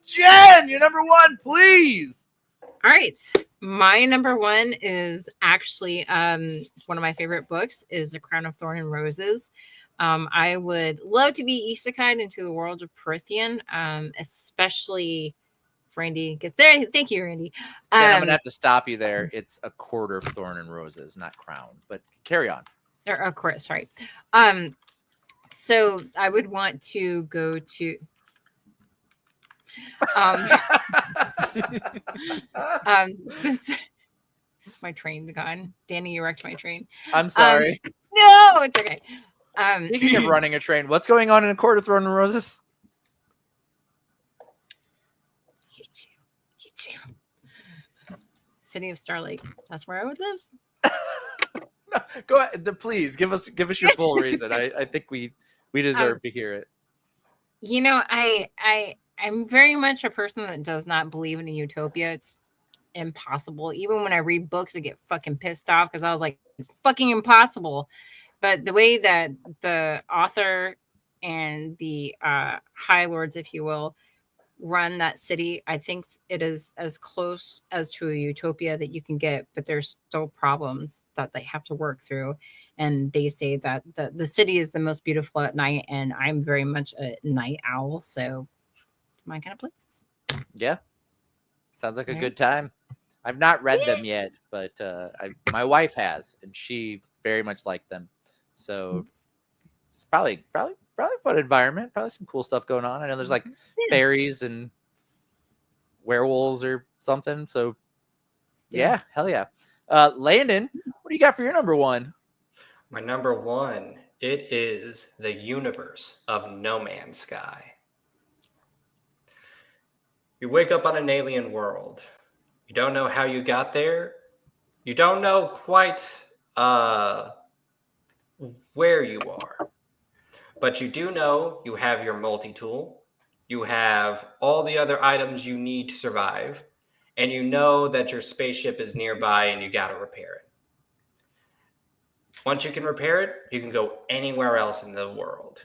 Jen, your number 1, please. All right. My number 1 is actually one of my favorite books is The Crown of Thorn and Roses. I would love to be Isekai'd into the world of Prithian, especially for Randy. Thank you, Randy. Jen, I'm gonna have to stop you there. It's A Court of Thorn and Roses, not Crown. But carry on. Of course, sorry. So I would want to go to this, my train's gone. Danny, you wrecked my train. I'm sorry. No, it's okay. Speaking of running a train, what's going on in A Court of Thorn and Roses? Hit you. City of Starlight. That's where I would live. No, go ahead. Please give us your full reason. I think we deserve to hear it. I'm very much a person that does not believe in a utopia. It's impossible. Even when I read books, I get fucking pissed off because I was like, fucking impossible. But the way that the author and the High Lords, if you will, run that city, I think it is as close as to a utopia that you can get, but there's still problems that they have to work through. And they say that the city is the most beautiful at night, and I'm very much a night owl, so my kind of place. Yeah. Sounds like a Yeah. good time. I've not read them yet, but my wife has, and she very much liked them. So it's probably a fun environment. Probably some cool stuff going on. I know there's like fairies and werewolves or something. So yeah, hell yeah. Landon, what do you got for your number 1? My number 1, it is the universe of No Man's Sky. You wake up on an alien world. You don't know how you got there. You don't know quite where you are. But you do know you have your multi-tool. You have all the other items you need to survive. And you know that your spaceship is nearby and you got to repair it. Once you can repair it, you can go anywhere else in the world.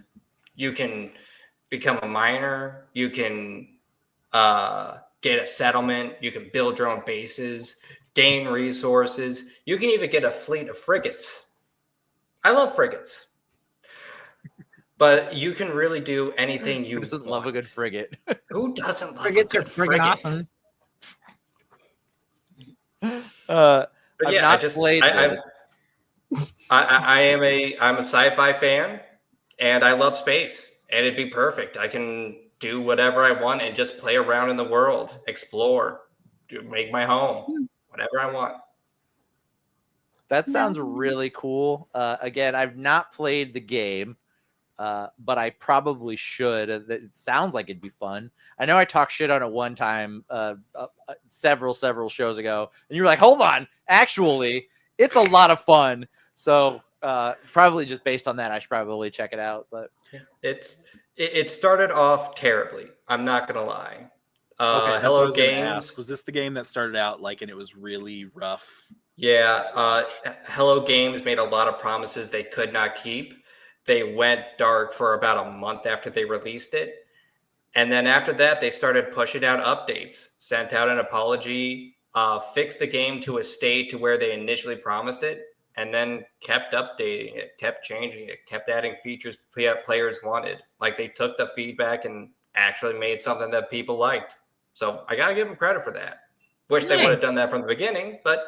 You can become a miner. You can get a settlement. You can build your own bases, gain resources. You can even get a fleet of frigates. I love frigates. But you can really do anything you Who doesn't want. love a good frigate? Who doesn't love Frigates a are good friggin' frigate? awesome. But I've yeah, not played this. I'm a sci-fi fan, and I love space, and it'd be perfect. I can do whatever I want and just play around in the world, explore, make my home, whatever I want. That sounds really cool. Again, I've not played the game, but I probably should. It sounds like it'd be fun. I know I talked shit on it one time, several shows ago, and you were like, "Hold on, actually, it's a lot of fun." So probably just based on that, I should probably check it out. But it started off terribly. I'm not gonna lie. Okay, that's what I Hello was gonna Games. ask. Was this the game that started out like and it was really rough? Yeah, Hello Games made a lot of promises they could not keep. They went dark for about a month after they released it. And then after that, they started pushing out updates, sent out an apology, fixed the game to a state to where they initially promised it, and then kept updating it, kept changing it, kept adding features players wanted. Like they took the feedback and actually made something that people liked. So I got to give them credit for that. Wish they would have done that from the beginning, but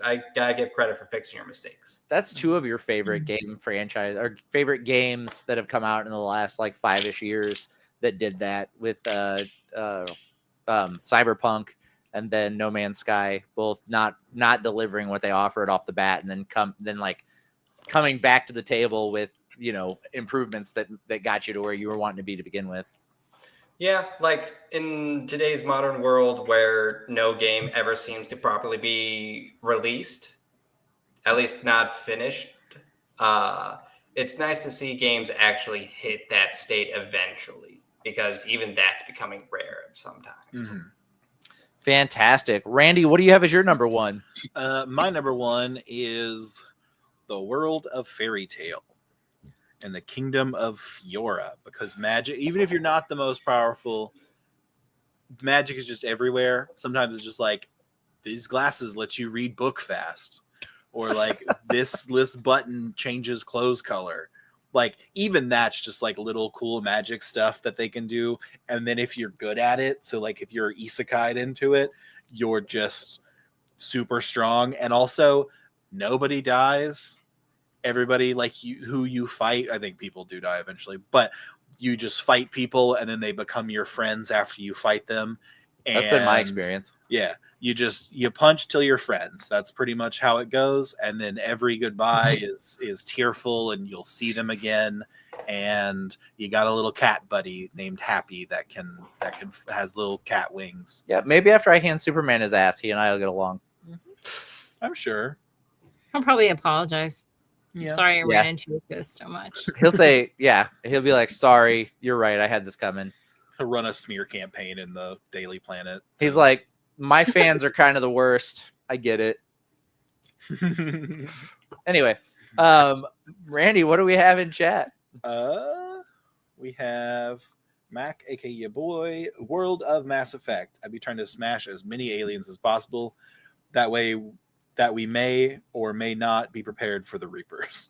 I gotta give credit for fixing your mistakes. that's two of your favorite game franchise or favorite games that have come out in the last like 5-ish years that did that with Cyberpunk and then No Man's Sky, both not delivering what they offered off the bat, and then coming back to the table with improvements that got you to where you were wanting to be to begin with. Yeah, like in today's modern world where no game ever seems to properly be released, at least not finished, it's nice to see games actually hit that state eventually, because even that's becoming rare sometimes. Mm-hmm. Fantastic. Randy, what do you have as your number one? My number one is The World of Fairy Tale and the Kingdom of Fiora, because magic, even if you're not the most powerful, magic is just everywhere. Sometimes it's just like, these glasses let you read book fast, or like this button changes clothes color. Like even that's just like little cool magic stuff that they can do. And then if you're good at it, so like if you're Isekai'd into it, you're just super strong. And also nobody dies. Everybody like who you fight, I think people do die eventually, but you just fight people and then they become your friends after you fight them. That's been my experience. Yeah, you punch till you're friends. That's pretty much how it goes. And then every goodbye is tearful, and you'll see them again. And you got a little cat buddy named Happy that has little cat wings. Yeah, maybe after I hand Superman his ass, he and I will get along. I'm sure. I'll probably apologize. Yeah. Sorry I ran into this so much. He'll say, he'll be like, sorry, you're right, I had this coming. He'll run a smear campaign in the Daily Planet. He's like, my fans are kind of the worst. I get it. Anyway, Randy, what do we have in chat? We have Mac, aka your boy, World of Mass Effect. I'd be trying to smash as many aliens as possible. That way that we may or may not be prepared for the Reapers.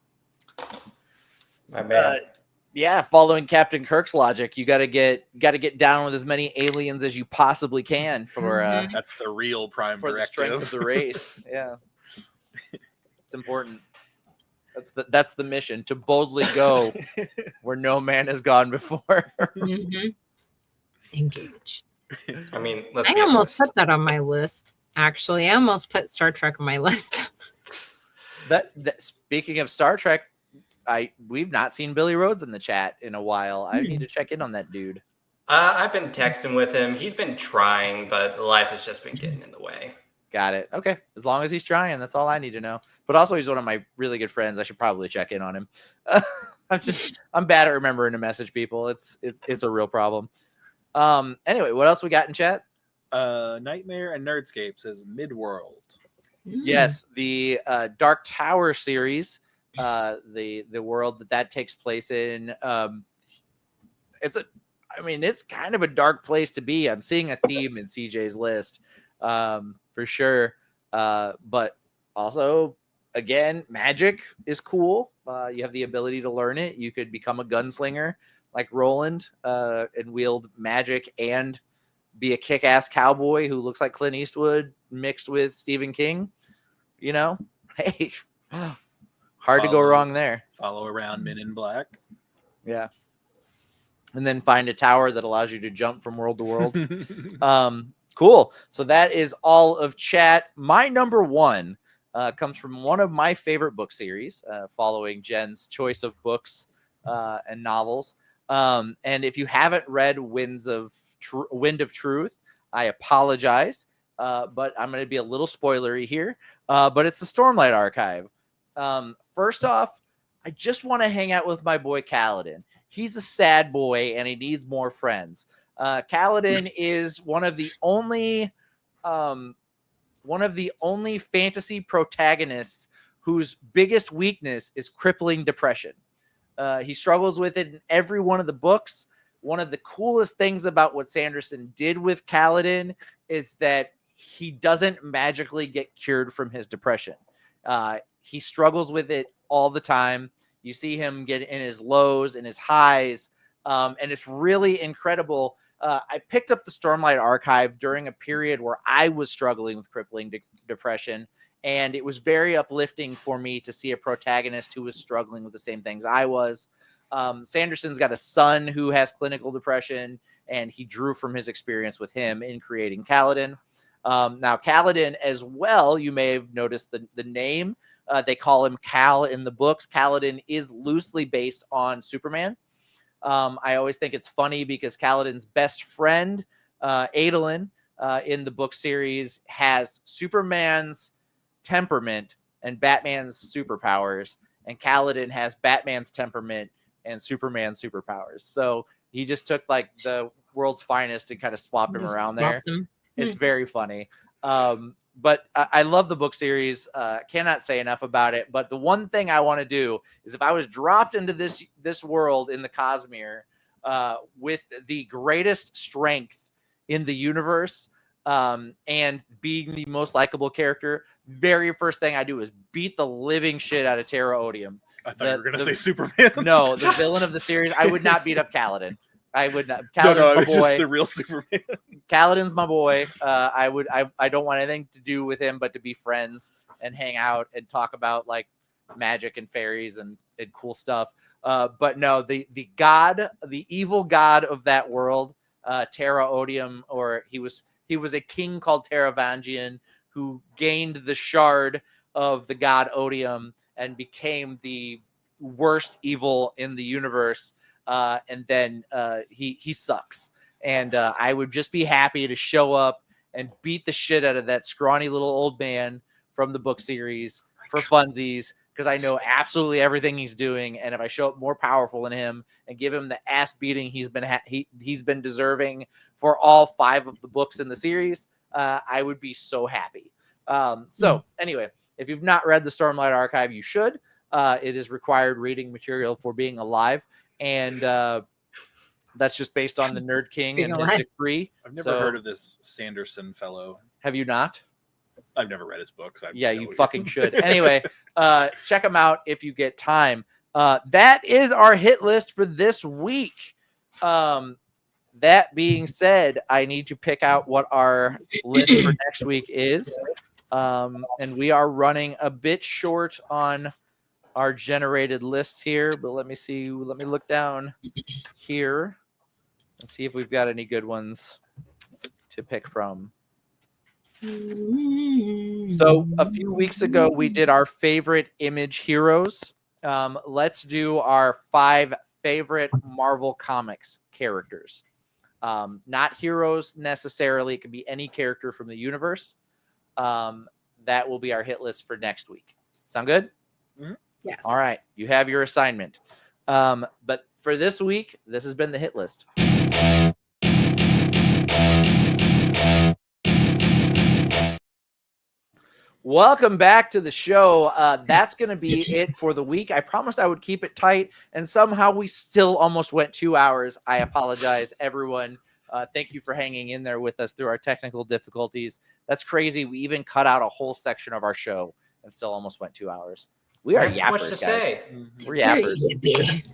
My man. Yeah, following Captain Kirk's logic, you gotta get down with as many aliens as you possibly can for that's the real prime for directive. the strength of the race. Yeah, it's important. That's the mission, to boldly go where no man has gone before. Engage. I mean, I almost put that on my list. Actually, I almost put Star Trek on my list. that speaking of Star Trek, we've not seen Billy Rhodes in the chat in a while. I need to check in on that dude. I've been texting with him. He's been trying, but life has just been getting in the way. Got it. Okay. As long as he's trying, that's all I need to know. But also, he's one of my really good friends. I should probably check in on him. I'm bad at remembering to message people. It's a real problem. Anyway, what else we got in chat? Nightmare and Nerdscape says Midworld. Yes, the Dark Tower series. The world that takes place in. It's kind of a dark place to be. I'm seeing a theme in CJ's list, for sure. But also, again, magic is cool. You have the ability to learn it. You could become a gunslinger like Roland, and wield magic and be a kick-ass cowboy who looks like Clint Eastwood mixed with Stephen King. Hey. Hard to go wrong there. Follow around Men in Black. Yeah. and then find a tower that allows you to jump from world to world. Cool. So that is all of chat. My number one comes from one of my favorite book series, following Jen's choice of books and novels. And if you haven't read Wind of Truth, I apologize, but I'm going to be a little spoilery here. But it's the Stormlight Archive. First off, I just want to hang out with my boy Kaladin. He's a sad boy and he needs more friends. Kaladin is one of the only fantasy protagonists whose biggest weakness is crippling depression. He struggles with it in every one of the books. One of the coolest things about what Sanderson did with Kaladin is that he doesn't magically get cured from his depression. He struggles with it all the time. You see him get in his lows and his highs, and it's really incredible. I picked up the Stormlight Archive during a period where I was struggling with crippling depression, and it was very uplifting for me to see a protagonist who was struggling with the same things I was. Sanderson's got a son who has clinical depression, and he drew from his experience with him in creating Kaladin. Now, Kaladin as well, you may have noticed the name. They call him Kal in the books. Kaladin is loosely based on Superman. I always think it's funny because Kaladin's best friend, Adolin, in the book series, has Superman's temperament and Batman's superpowers, and Kaladin has Batman's temperament and Superman's superpowers. So he just took like the world's finest and kind of swapped him around there. It's very funny. But I love the book series. Cannot say enough about it. But the one thing I want to do is, if I was dropped into this world in the Cosmere with the greatest strength in the universe, and being the most likable character, very first thing I do is beat the living shit out of Terra Odium. I thought you were going to say Superman. No, the villain of the series. I would not beat up Kaladin. I would not. Kaladin's my boy. Just the real Superman. Kaladin's my boy. I don't want anything to do with him but to be friends and hang out and talk about like magic and fairies and cool stuff. But no, the evil god of that world, Terra Odium, or he was a king called Taravangian who gained the shard of the god Odium and became the worst evil in the universe. And then he sucks. And I would just be happy to show up and beat the shit out of that scrawny little old man from the book series for funsies, because I know absolutely everything he's doing. And if I show up more powerful than him and give him the ass beating he's been deserving for all 5 of the books in the series, I would be so happy. So anyway, if you've not read the Stormlight Archive, you should. It is required reading material for being alive. And that's just based on the Nerd King and his decree. I've never heard of this Sanderson fellow. Have you not? I've never read his books. Yeah, you fucking should. Anyway, check them out if you get time. That is our hit list for this week. That being said, I need to pick out what our list for next week is. And we are running a bit short on our generated lists here, but let me see. Let me look down here and see if we've got any good ones to pick from. So a few weeks ago, we did our favorite Image heroes. Let's do our 5 favorite Marvel Comics characters. Not heroes necessarily. It could be any character from the universe. That will be our hit list for next week. Sound good? Mm-hmm. Yes. All right. You have your assignment. But for this week, this has been the hit list. Welcome back to the show. That's going to be it for the week. I promised I would keep it tight, and somehow we still almost went 2 hours. I apologize, everyone. Thank you for hanging in there with us through our technical difficulties. That's crazy. We even cut out a whole section of our show and still almost went 2 hours. We are yappers, guys. Say. We're yappers.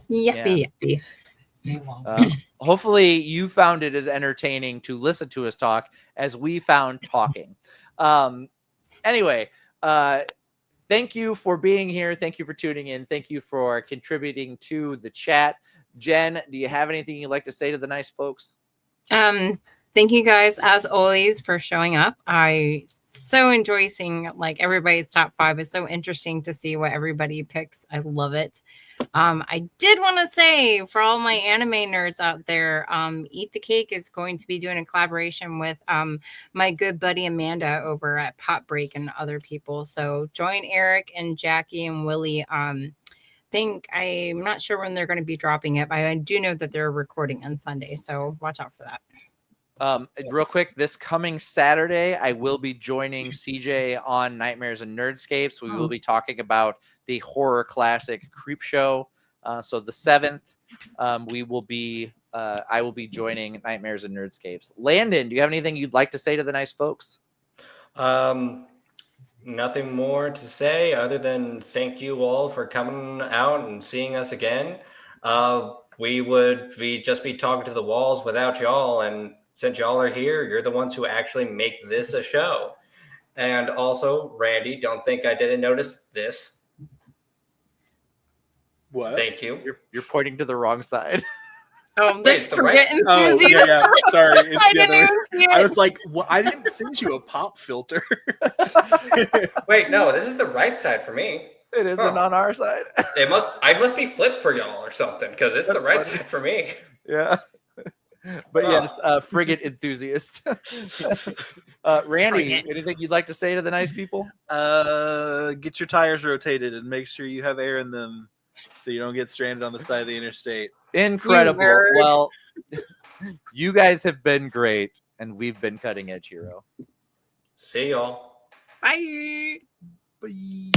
Yippee. Hopefully you found it as entertaining to listen to us talk as we found talking. Anyway, thank you for being here. Thank you for tuning in. Thank you for contributing to the chat. Jen, do you have anything you'd like to say to the nice folks? Thank you guys as always for showing up. I so enjoy seeing like everybody's top 5. It's so interesting to see what everybody picks. I love it. I did want to say for all my anime nerds out there, Eat the Cake is going to be doing a collaboration with my good buddy Amanda over at Pop Break and other people. So join Eric and Jackie and Willie. I'm not sure when they're going to be dropping it, but I do know that they're recording on Sunday. So watch out for that. Real quick, this coming Saturday, I will be joining CJ on Nightmares and Nerdscapes. We will be talking about the horror classic Creepshow. So the 7th, I will be joining Nightmares and Nerdscapes. Landon, do you have anything you'd like to say to the nice folks? Nothing more to say other than thank you all for coming out and seeing us again. We would just be talking to the walls without y'all, and since y'all are here, you're the ones who actually make this a show. And also, Randy, don't think I didn't notice this. What? Thank you. You're pointing to the wrong side. Oh, Wait, the it's the right- forget Oh, enthusiast. yeah. Sorry. It's I the didn't other. even see I it. was like, well, I didn't send you a pop filter. Wait, no, this is the right side for me. It isn't on our side. I must be flipped for y'all or something, because it's the That's right funny. side for me. Yeah. But Oh. yes, frigate enthusiast. Randy, Frigate. anything you'd like to say to the nice people? Get your tires rotated and make sure you have air in them so you don't get stranded on the side of the interstate. Incredible. nerd. Well, you guys have been great, and we've been Cutting Edge Hero. See y'all. Bye. Bye.